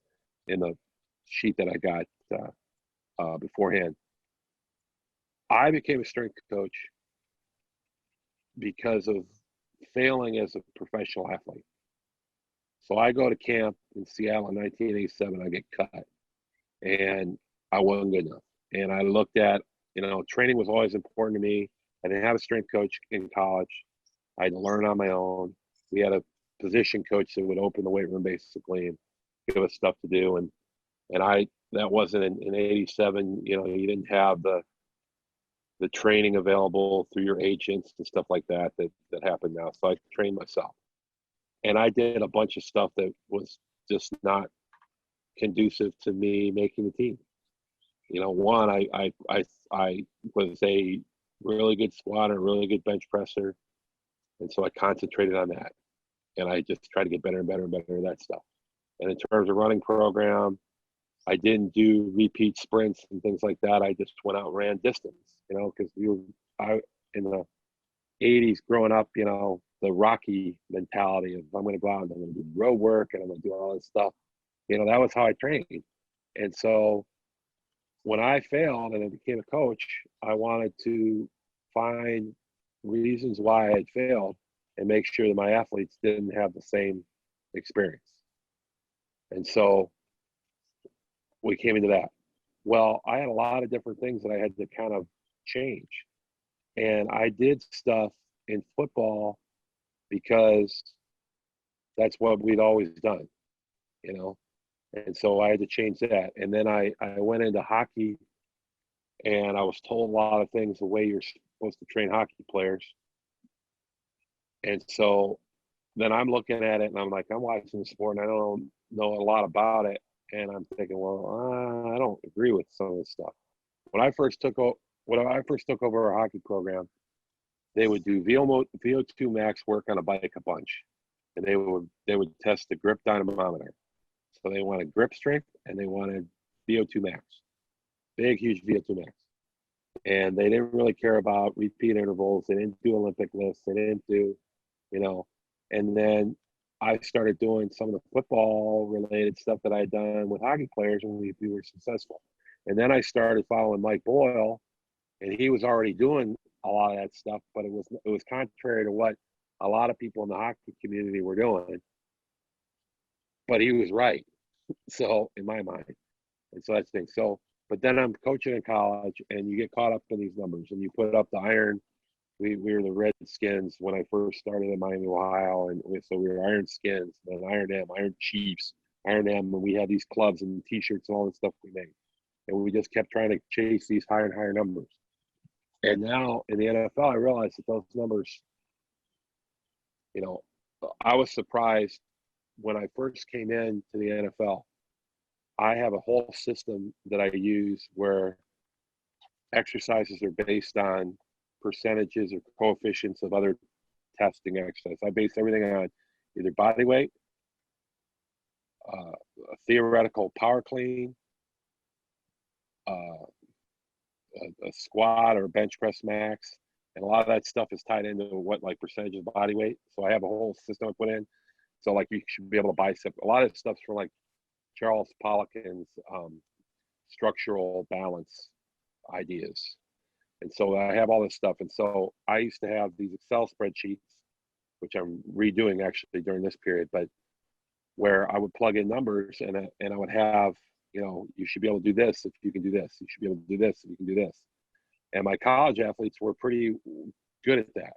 in the sheet that I got beforehand. I became a strength coach because of failing as a professional athlete. So I go to camp in Seattle in 1987, I get cut, and I wasn't good enough. And I looked at, training was always important to me. I didn't have a strength coach in college. I had to learn on my own. We had a position coach that would open the weight room basically and give us stuff to do. And that wasn't in 87, you didn't have the training available through your agents and stuff like that happened now. So I trained myself. And I did a bunch of stuff that was just not conducive to me making the team. One, I was a really good squatter, a really good bench presser. And so I concentrated on that. And I just tried to get better and better and better at that stuff. And in terms of running program, I didn't do repeat sprints and things like that. I just went out and ran distance, because in the 80s growing up, the Rocky mentality of I'm going to go out and I'm going to do road work and I'm going to do all this stuff. That was how I trained. And so when I failed and I became a coach, I wanted to find reasons why I had failed and make sure that my athletes didn't have the same experience. And so we came into that. Well, I had a lot of different things that I had to kind of change. And I did stuff in football because that's what we'd always done, And so I had to change that. And then I went into hockey, and I was told a lot of things the way you're supposed to train hockey players. And so then I'm looking at it, and I'm like, I'm watching the sport, and I don't know a lot about it. And I'm thinking, well, I don't agree with some of this stuff. When I first took over our hockey program, they would do VO2 max work on a bike a bunch, and they would test the grip dynamometer. So they wanted grip strength and they wanted VO2 max, big, huge VO2 max. And they didn't really care about repeat intervals. They didn't do Olympic lifts. They didn't do, and then I started doing some of the football related stuff that I had done with hockey players when we were successful. And then I started following Mike Boyle, and he was already doing a lot of that stuff, but it was contrary to what a lot of people in the hockey community were doing. But he was right. So in my mind, and so that's the thing. So, but then I'm coaching in college, and you get caught up in these numbers, and you put up the iron. We were the Redskins when I first started in Miami, Ohio, and so we were Iron Skins, then Iron M, Iron Chiefs, Iron M, and we had these clubs and T-shirts and all this stuff we made, and we just kept trying to chase these higher and higher numbers. And now in the NFL, I realized that those numbers, I was surprised when I first came into the NFL. I have a whole system that I use where exercises are based on percentages or coefficients of other testing exercise. I base everything on either body weight, a theoretical power clean, a squat or a bench press max, and a lot of that stuff is tied into what like percentage of body weight. So I have a whole system I put in. So like you should be able to bicep. A lot of stuff's from like Charles Poliquin's structural balance ideas. And so I have all this stuff. And so I used to have these Excel spreadsheets, which I'm redoing actually during this period, but where I would plug in numbers and I would have, you know, you should be able to do this if you can do this. You should be able to do this if you can do this. And my college athletes were pretty good at that.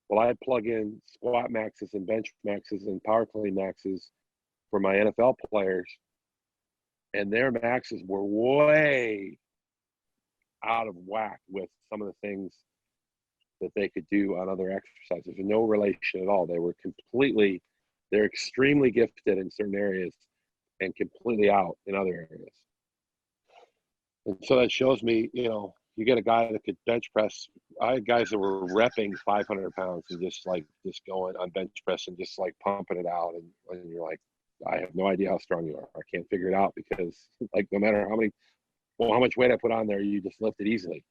Well, I'd plug in squat maxes and bench maxes and power clean maxes for my NFL players, and their maxes were way out of whack with some of the things that they could do on other exercises. There's no relation at all. They're extremely gifted in certain areas and completely out in other areas. And so that shows me, you know, you get a guy that could bench press. I had guys that were repping 500 pounds and just going on bench press and just like pumping it out. And you're like, I have no idea how strong you are. I can't figure it out because like no matter how much weight I put on there, you just lift it easily.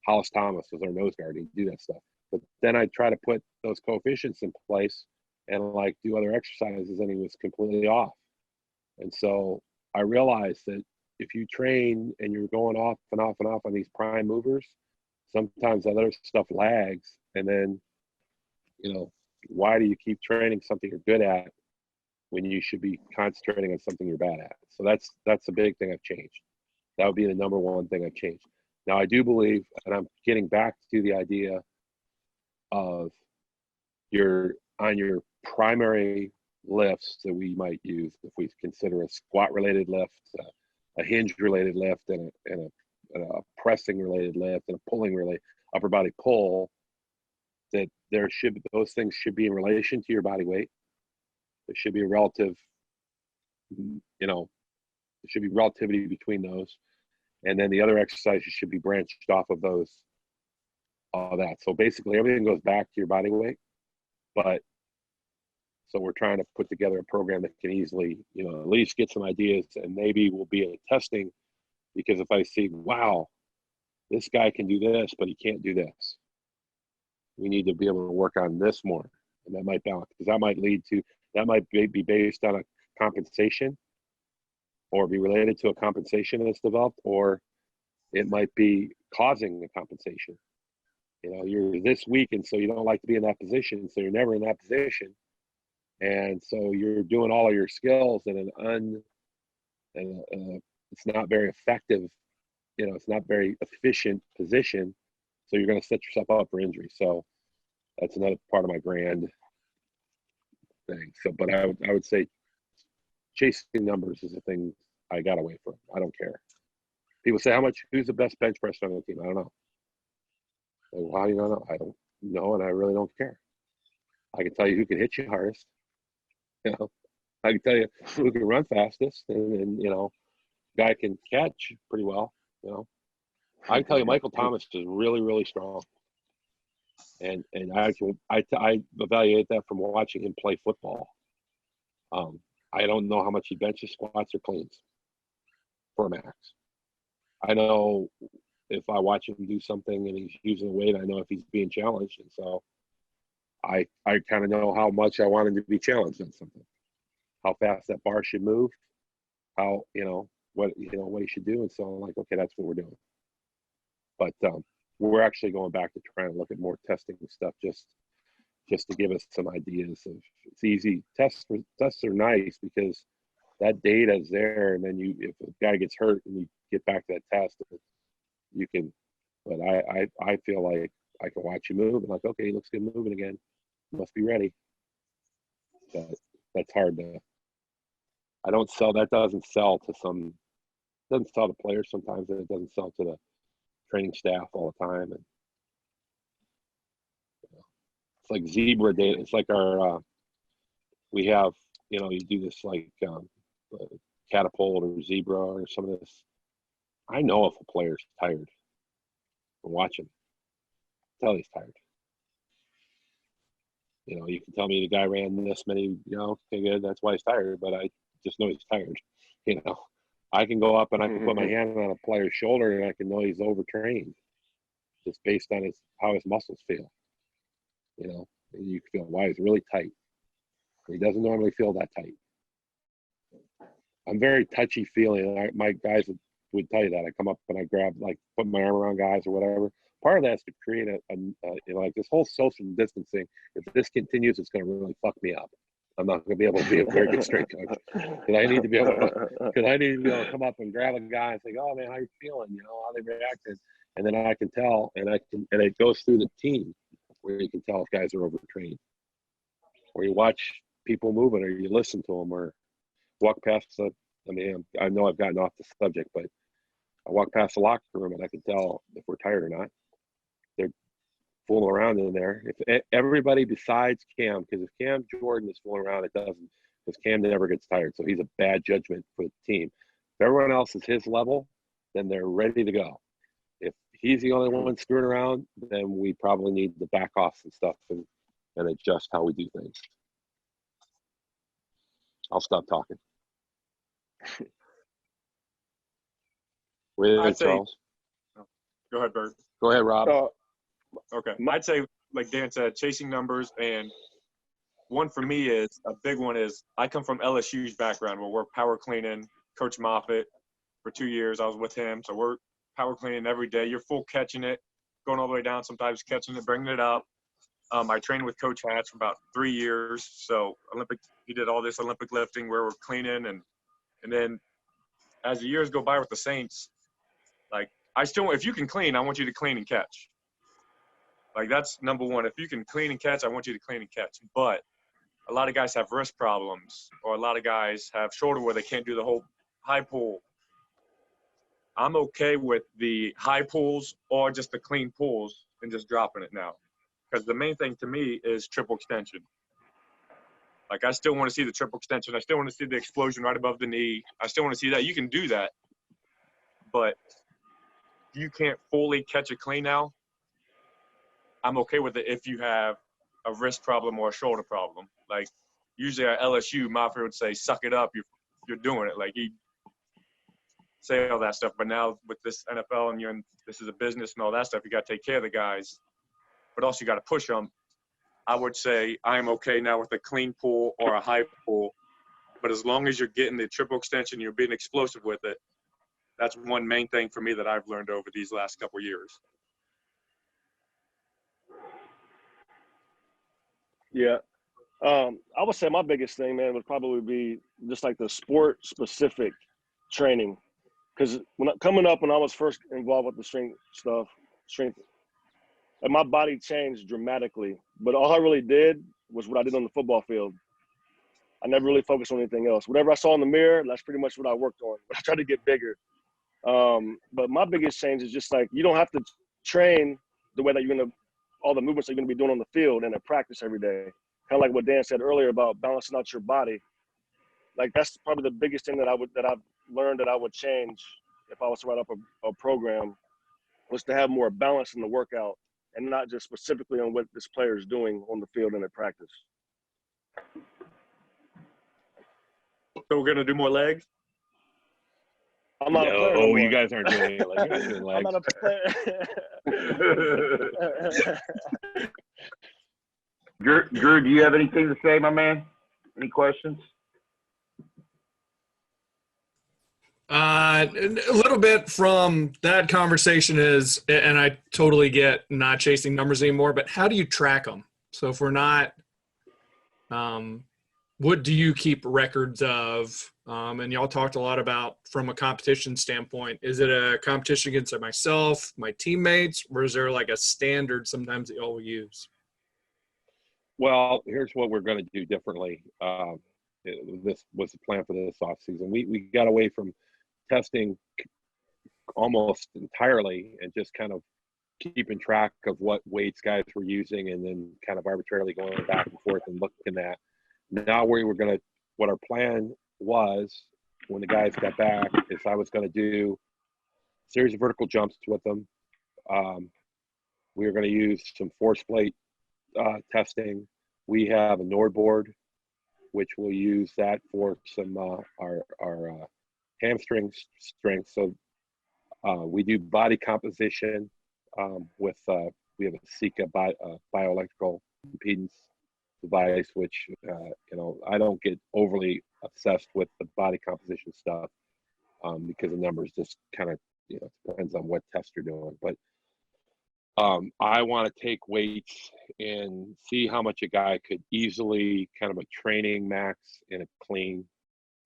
Hollis Thomas was our nose guard. He'd do that stuff. But then I'd try to put those coefficients in place and like do other exercises, and he was completely off. And so I realized that if you train and you're going off and off and off on these prime movers, sometimes other stuff lags. And then, you know, why do you keep training something you're good at when you should be concentrating on something you're bad at? So that's a big thing I've changed. That would be the number one thing I've changed. Now I do believe, and I'm getting back to the idea of on your primary lifts that we might use, if we consider a squat related lift, a hinge related lift, and a pressing related lift, and a pulling related upper body pull, that those things should be in relation to your body weight. There should be a relative, you know, there should be relativity between those. And then the other exercises should be branched off of those, all that. So basically everything goes back to your body weight. But so we're trying to put together a program that can easily, you know, at least get some ideas, and maybe we'll be in testing, because if I see, wow, this guy can do this, but he can't do this, we need to be able to work on this more. And that might balance, because that might be based on a compensation, or be related to a compensation that's developed, or it might be causing a compensation. You know, you're this weak, and so you don't like to be in that position, so you're never in that position. And so you're doing all of your skills in it's not very effective, you know, it's not very efficient position. So you're going to set yourself up for injury. So that's another part of my grand thing. So, but I would say chasing numbers is a thing I got away from. I don't care. People say, who's the best bench presser on the team? I don't know. Like, well, how do you know? I don't know, and I really don't care. I can tell you who can hit you hardest. You know, I can tell you who can run fastest, and you know, guy can catch pretty well. You know, I can tell you Michael Thomas is really, really strong, and I evaluate that from watching him play football. I don't know how much he benches, squats, or cleans for a max. I know if I watch him do something and he's using the weight, I know if he's being challenged, and so I kind of know how much I want him to be challenged on something, how fast that bar should move, how, you know, what he should do. And so I'm like, okay, that's what we're doing. But we're actually going back to trying to look at more testing stuff, just to give us some ideas of, it's easy. Tests are nice because that data is there. And then if a guy gets hurt and you get back to that test, you can, but I feel like I can watch you move and like, okay, he looks good moving again. Must be ready. But that's hard to, that doesn't sell to players sometimes, and it doesn't sell to the training staff all the time. And it's like zebra data. It's like our, we have, you know, you do this like catapult or zebra or some of this. I know if a player's tired from watching. Tell he's tired. You know, you can tell me the guy ran this many, you know, okay, good, that's why he's tired, but I just know he's tired. You know, I can go up and I can put my hand on a player's shoulder and I can know he's overtrained just based on how his muscles feel. You know, and you feel, why he's really tight. He doesn't normally feel that tight. I'm very touchy feeling. My guys would tell you that. I come up and I grab, like, put my arm around guys or whatever. Part of that's to create like this whole social distancing. If this continues, it's going to really fuck me up. I'm not going to be able to be a very good strength coach. Because I need to be able to come up and grab a guy and say, "Oh man, how you feeling? You know, how they reacted?" And then I can tell, and it goes through the team where you can tell if guys are overtrained, or you watch people moving, or you listen to them, or walk past the. I know I've gotten off the subject, but I walk past the locker room and I can tell if we're tired or not. They're fooling around in there. If everybody besides Cam, because if Cam Jordan is fooling around, it doesn't, because Cam never gets tired. So he's a bad judgment for the team. If everyone else is his level, then they're ready to go. If he's the only one screwing around, then we probably need to back off some stuff and adjust how we do things. I'll stop talking. Wait, Charles. Go ahead, Bert. Go ahead, Rob. Okay. I'd say, like Dan said, chasing numbers. And one for me is, a big one is, I come from LSU's background where we're power cleaning. Coach Moffitt, for 2 years, I was with him. So we're power cleaning every day. You're full catching it, going all the way down, sometimes catching it, bringing it up. I trained with Coach Hatch for about 3 years. So he did all this Olympic lifting where we're cleaning. And then as the years go by with the Saints, like, if you can clean, I want you to clean and catch. Like, that's number one. If you can clean and catch, I want you to clean and catch. But a lot of guys have wrist problems, or a lot of guys have shoulder where they can't do the whole high pull. I'm okay with the high pulls or just the clean pulls and just dropping it now. Because the main thing to me is triple extension. Like, I still want to see the triple extension. I still want to see the explosion right above the knee. I still want to see that. You can do that. But you can't fully catch a clean now. I'm okay with it if you have a wrist problem or a shoulder problem. Like, usually at LSU, Moffitt would say, "Suck it up, you're doing it." Like, he'd say all that stuff. But now with this NFL and this is a business and all that stuff, you got to take care of the guys, but also you got to push them. I would say I'm okay now with a clean pull or a high pull, but as long as you're getting the triple extension, you're being explosive with it. That's one main thing for me that I've learned over these last couple of years. Yeah. I would say my biggest thing, man, would probably be just like the sport-specific training. Because coming up when I was first involved with the strength, and my body changed dramatically. But all I really did was what I did on the football field. I never really focused on anything else. Whatever I saw in the mirror, that's pretty much what I worked on. But I tried to get bigger. But my biggest change is just like, you don't have to train the way that all the movements that you're going to be doing on the field and at practice every day. Kind of like what Dan said earlier about balancing out your body. Like, that's probably the biggest thing that I've learned that I would change if I was to write up a program, was to have more balance in the workout and not just specifically on what this player is doing on the field and at practice. So we're going to do more legs? I'm not a player no more. You guys aren't doing it. Like, you're not doing legs. I'm not a player. Drew, do you have anything to say, my man? Any questions? A little bit from that conversation is, and I totally get not chasing numbers anymore, but how do you track them? So if we're not, what do you keep records of? And y'all talked a lot about from a competition standpoint. Is it a competition against myself, my teammates, or is there like a standard sometimes that y'all will use? Well, here's what we're going to do differently. This was the plan for this offseason. We got away from testing almost entirely and just kind of keeping track of what weights guys were using and then kind of arbitrarily going back and forth and looking at. Now what our plan was when the guys got back is I was going to do a series of vertical jumps with them. We were going to use some force plate testing. We have a Nord board, which we'll use that for some our hamstring strength. So we do body composition with we have a Sika bioelectrical impedance device, which I don't get overly obsessed with the body composition stuff because the numbers just kind of depends on what test you're doing. But I want to take weights and see how much a guy could easily kind of a training max in a clean.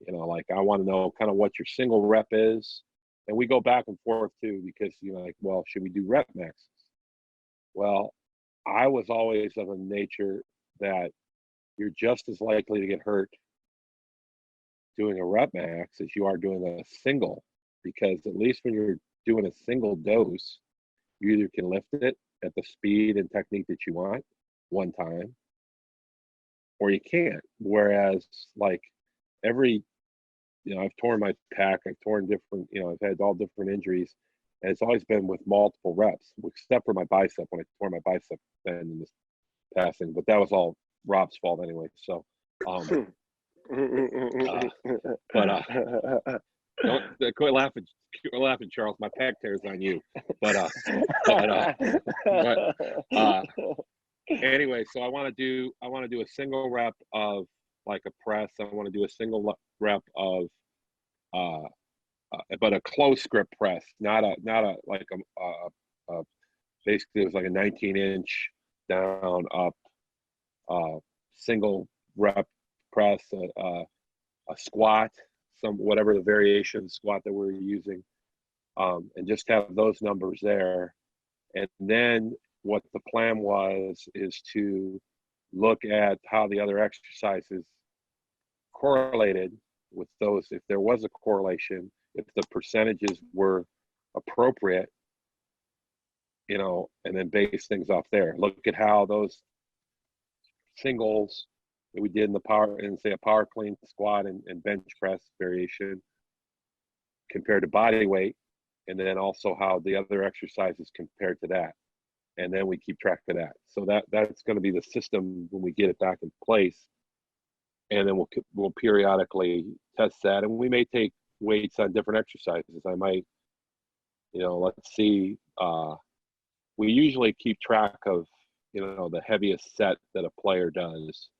Like I want to know kind of what your single rep is. And we go back and forth too, because well, should we do rep maxes? Well, I was always of a nature that you're just as likely to get hurt doing a rep max as you are doing a single, because at least when you're doing a single dose, you either can lift it at the speed and technique that you want one time, or you can't. Whereas like I've torn my pec, I've torn different, I've had all different injuries, and it's always been with multiple reps, except for my bicep when I tore my bicep then in this passing, but that was all Rob's fault anyway. So, don't quit laughing, Charles. My pec tear's on you. But anyway, so I want to do a single rep of like a press. I want to do a single rep of but a close grip press, not a basically it was like a 19-inch down up single rep press, a squat, whatever the variation of the squat that we're using, and just have those numbers there. And then what the plan is to look at how the other exercises correlated with those, if there was a correlation, if the percentages were appropriate, and then base things off there. Look at how those singles that we did in the power, and say a power clean, squat, and bench press variation compared to body weight, and then also how the other exercises compared to that. And then we keep track of that. So that's going to be the system when we get it back in place. And then we'll periodically test that, and we may take weights on different exercises. I might, let's see. We usually keep track of, the heaviest set that a player does.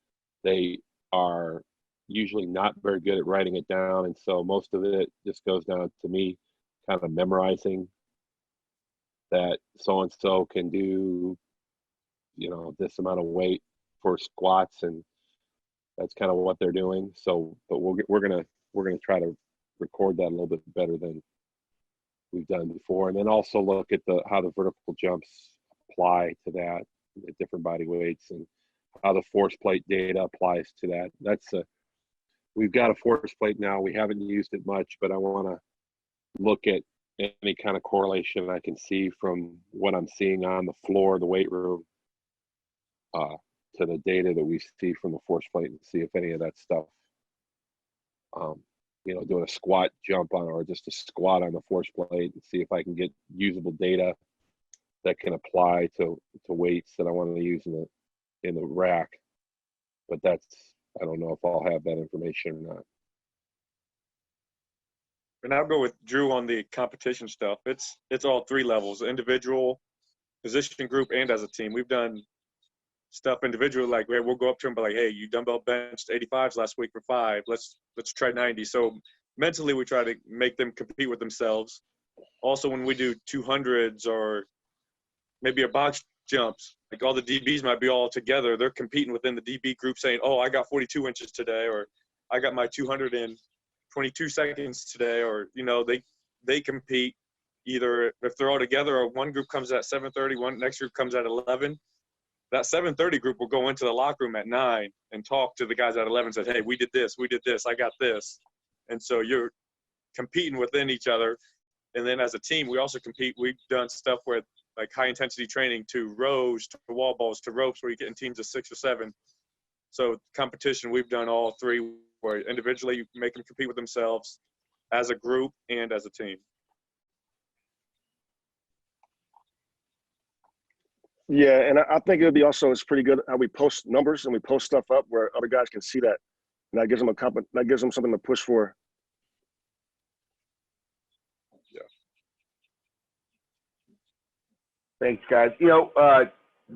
They are usually not very good at writing it down, and so most of it just goes down to me kind of memorizing that so and so can do, this amount of weight for squats, and that's kind of what they're doing. So, but we're gonna try to record that a little bit better than we've done before, and then also look at how the vertical jumps apply to that at different body weights, and how the force plate data applies to that. We've got a force plate now. We haven't used it much, but I want to look at any kind of correlation I can see from what I'm seeing on the floor of the weight room to the data that we see from the force plate, and see if any of that stuff, doing a squat jump on, or just a squat on the force plate, and see if I can get usable data that can apply to weights that I want to use in the rack. But I don't know if I'll have that information or not. And I'll go with Drew on the competition stuff. It's all three levels: individual, position group, and as a team. We've done stuff individually, like we'll go up to them, but like, hey, you dumbbell benched 85s last week for 5. Let's try 90. So mentally, we try to make them compete with themselves. Also, when we do 200s or maybe a box jumps, like all the DBs might be all together. They're competing within the DB group, saying, "Oh, I got 42 inches today," or "I got my 200 in 22 seconds today," or they compete either if they're all together, or one group comes at 7:30, next group comes at 11. That 7:30 group will go into the locker room at 9 and talk to the guys at 11 and say, "Hey, we did this, I got this." And so you're competing within each other. And then as a team, we also compete. We've done stuff where like high intensity training to rows, to wall balls, to ropes, where you get in teams of 6 or 7. So competition, we've done all three, where individually you make them compete with themselves, as a group, and as a team. Yeah, and I think it's pretty good how we post numbers and we post stuff up where other guys can see that, and that gives them something to push for. Thanks, guys.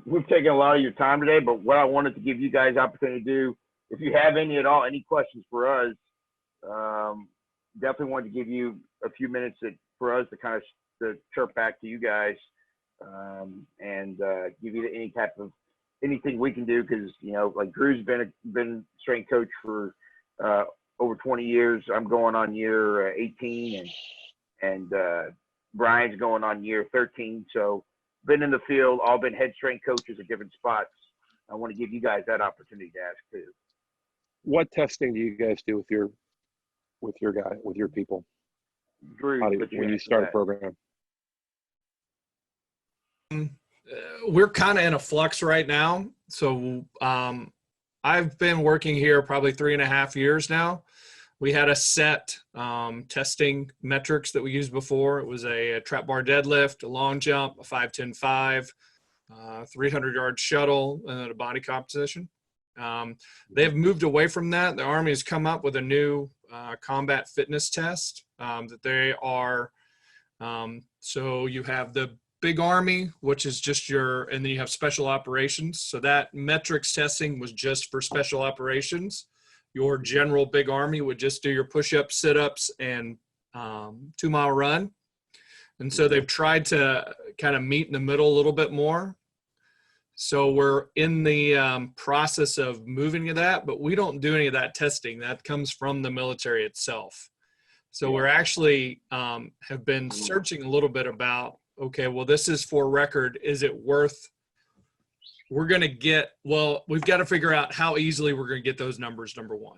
We've taken a lot of your time today, but what I wanted to give you guys opportunity to do, if you have any at all, any questions for us, definitely wanted to give you a few minutes for us to kind of to chirp back to you guys and give you any type of anything we can do, because like Drew's been strength coach for over 20 years. I'm going on year 18, and Brian's going on year 13. So been in the field, all been head strength coaches at different spots. I want to give you guys that opportunity to ask too. What testing do you guys do with your people? Drew, When you start a program? We're kind of in a flux right now. So I've been working here probably 3.5 years now. We had a set testing metrics that we used before. It was a trap bar deadlift, a long jump, a 5-10-5, 300-yard shuttle, and then a body composition. They've moved away from that. The Army has come up with a new combat fitness test that they are. So you have the Big Army, which is just and then you have special operations. So that metrics testing was just for special operations. Your general Big Army would just do your push-ups, sit-ups, and 2-mile run. And so they've tried to kind of meet in the middle a little bit more. So we're in the process of moving to that, but we don't do any of that testing. That comes from the military itself. So we're actually have been searching a little bit about, okay, well, this is for record. Is it worth we've got to figure out how easily we're going to get those numbers, number one.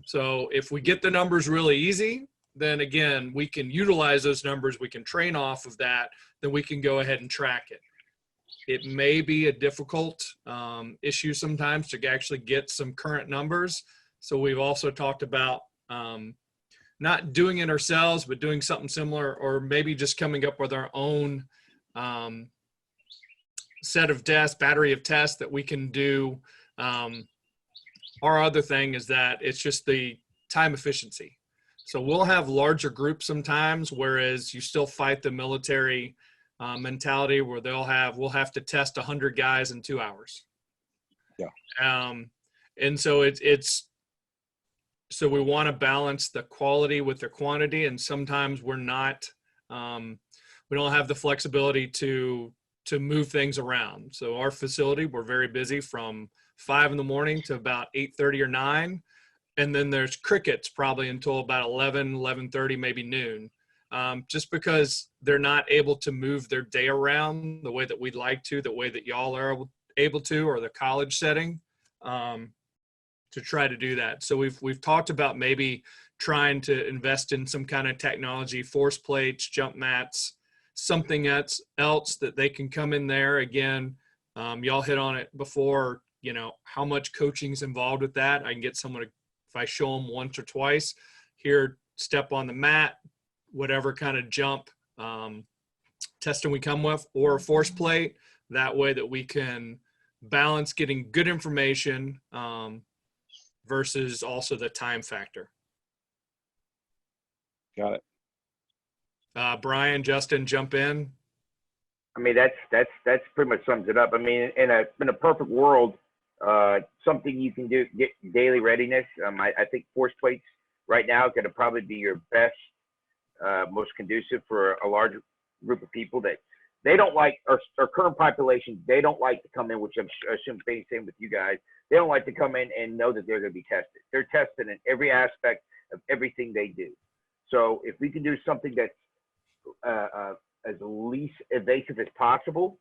So if we get the numbers really easy, then again, we can utilize those numbers. We can train off of that. Then we can go ahead and track it. It may be a difficult issue sometimes to actually get some current numbers. So we've also talked about not doing it ourselves, but doing something similar, or maybe just coming up with our own set of tests, battery of tests that we can do. Our other thing is that it's just the time efficiency. So we'll have larger groups sometimes, whereas you still fight the military mentality where we'll have to test 100 guys in 2 hours. Yeah. And so so we want to balance the quality with the quantity, and sometimes we don't have the flexibility to move things around. So our facility, we're very busy from 5 in the morning to about 8:30 or 9. And then there's crickets probably until about 11:30, maybe noon. Just because they're not able to move their day around the way that we'd like to, the way that y'all are able to, or the college setting, to try to do that. So we've talked about maybe trying to invest in some kind of technology, force plates, jump mats, something else that they can come in there. Again, y'all hit on it before, how much coaching is involved with that. I can get someone, if I show them once or twice, here, step on the mat, whatever kind of jump testing we come with, or a force plate. That way that we can balance getting good information versus also the time factor. Got it. Brian, Justin, jump in. I mean, that's pretty much sums it up. I mean, in a perfect world, something you can do, get daily readiness. I think force plates right now going to probably be your best, most conducive for a large group of people that they don't like, our current population, they don't like to come in, which I assume the same with you guys. They don't like to come in and know that they're going to be tested. They're tested in every aspect of everything they do. So if we can do something that's as least invasive as possible,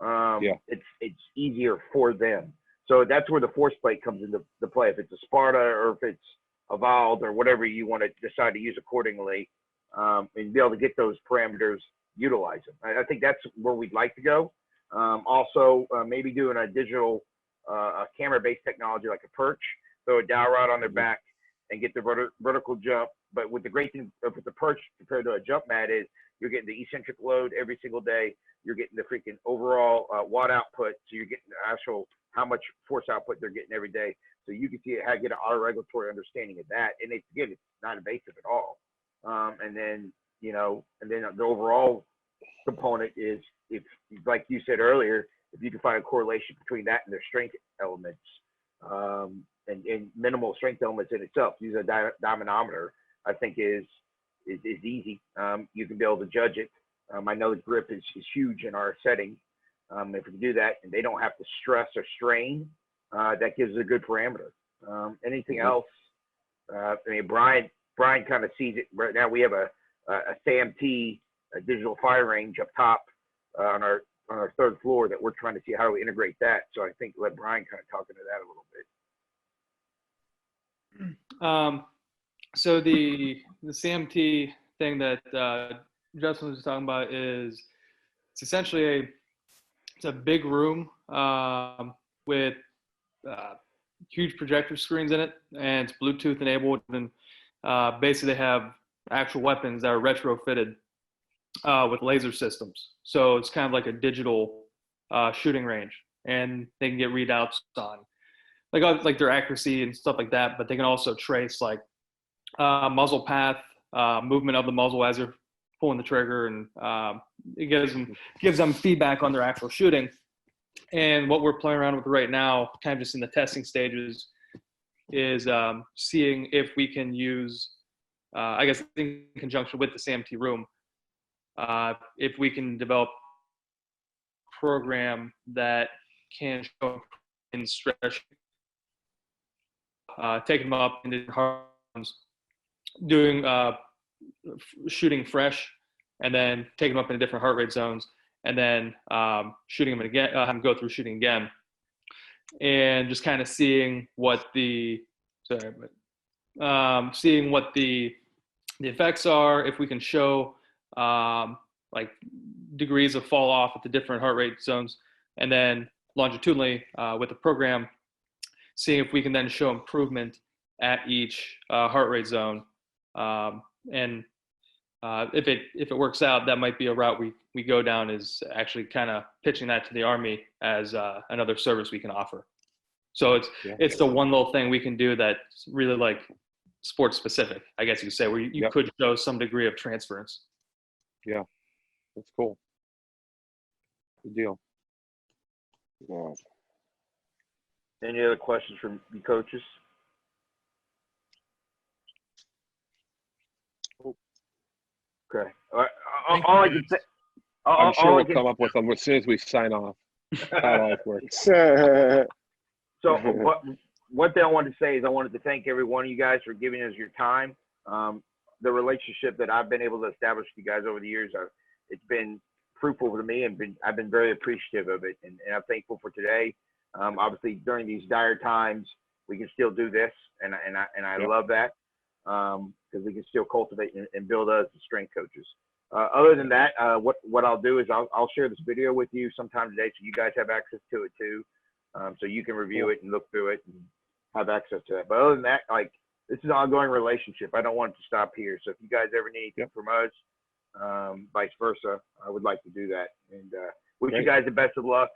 it's easier for them. So that's where the force plate comes into the play. If it's a Sparta or if it's Evolved or whatever you want to decide to use accordingly, and be able to get those parameters, utilize them. I think that's where we'd like to go. Also, maybe doing a digital camera-based technology like a perch, throw a dowel rod on their back and get the vertical jump. But with the great thing with the perch compared to a jump mat is you're getting the eccentric load every single day. You're getting the freaking overall watt output. So you're getting the actual how much force output they're getting every day. So you can see how to get an auto-regulatory understanding of that. And it's not invasive at all. And then the overall component is, if, like you said earlier, if you can find a correlation between that and their strength elements, and minimal strength elements in itself, use a dynamometer, I think is easy. You can be able to judge it. I know the grip is huge in our setting. If we do that and they don't have to stress or strain, that gives a good parameter. Anything else? I mean, Brian kind of sees it right now. We have a SAMT, a digital fire range up top on our third floor that we're trying to see how do we integrate that. So I think let Brian kind of talk into that a little bit. So the CMT thing that Justin was talking about is it's essentially it's a big room with huge projector screens in it, and it's Bluetooth enabled, and basically they have actual weapons that are retrofitted with laser systems. So it's kind of like a digital shooting range, and they can get readouts on like their accuracy and stuff like that, but they can also trace like muzzle path, movement of the muzzle as you're pulling the trigger, and it gives them feedback on their actual shooting. And what we're playing around with right now, kind of just in the testing stages, is seeing if we can use, I guess in conjunction with the SAMT room, if we can develop a program that can show in stretch, taking them up into different rooms, doing shooting fresh, and then taking them up into different heart rate zones, and then shooting them again, have them go through shooting again, and just kind of seeing what the effects are, if we can show like degrees of fall off at the different heart rate zones, and then longitudinally with the program, seeing if we can then show improvement at each heart rate zone. And if it works out, that might be a route we go down, is actually kind of pitching that to the Army as another service we can offer. So it's the one little thing we can do that's really like sports specific, I guess you could say, where you could show some degree of transference. Yeah, that's cool. Good deal. Yeah. Any other questions from you coaches? Okay. All I can say. I'm sure we'll come up with them as soon as we sign off. That always works. So one thing I wanted to say is I wanted to thank every one of you guys for giving us your time. The relationship that I've been able to establish with you guys over the years, it's been fruitful to me, and I've been very appreciative of it, and I'm thankful for today. Obviously, during these dire times, we can still do this, and I love that, because we can still cultivate and build us as strength coaches. Other than that, what I'll do is I'll share this video with you sometime today, so you guys have access to it too, so you can review it and look through it and have access to that. But other than that, like, this is an ongoing relationship. I don't want it to stop here. So if you guys ever need anything from us, vice versa, I would like to do that. And wish you guys the best of luck.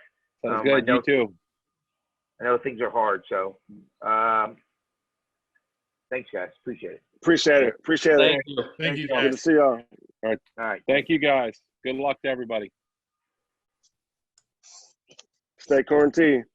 Sounds good. You too. I know things are hard, so thanks, guys. Appreciate it. Appreciate it. Thank you. Thank you, Good guys. to see y'all. All right. Thank you, guys. Good luck to everybody. Stay quarantined.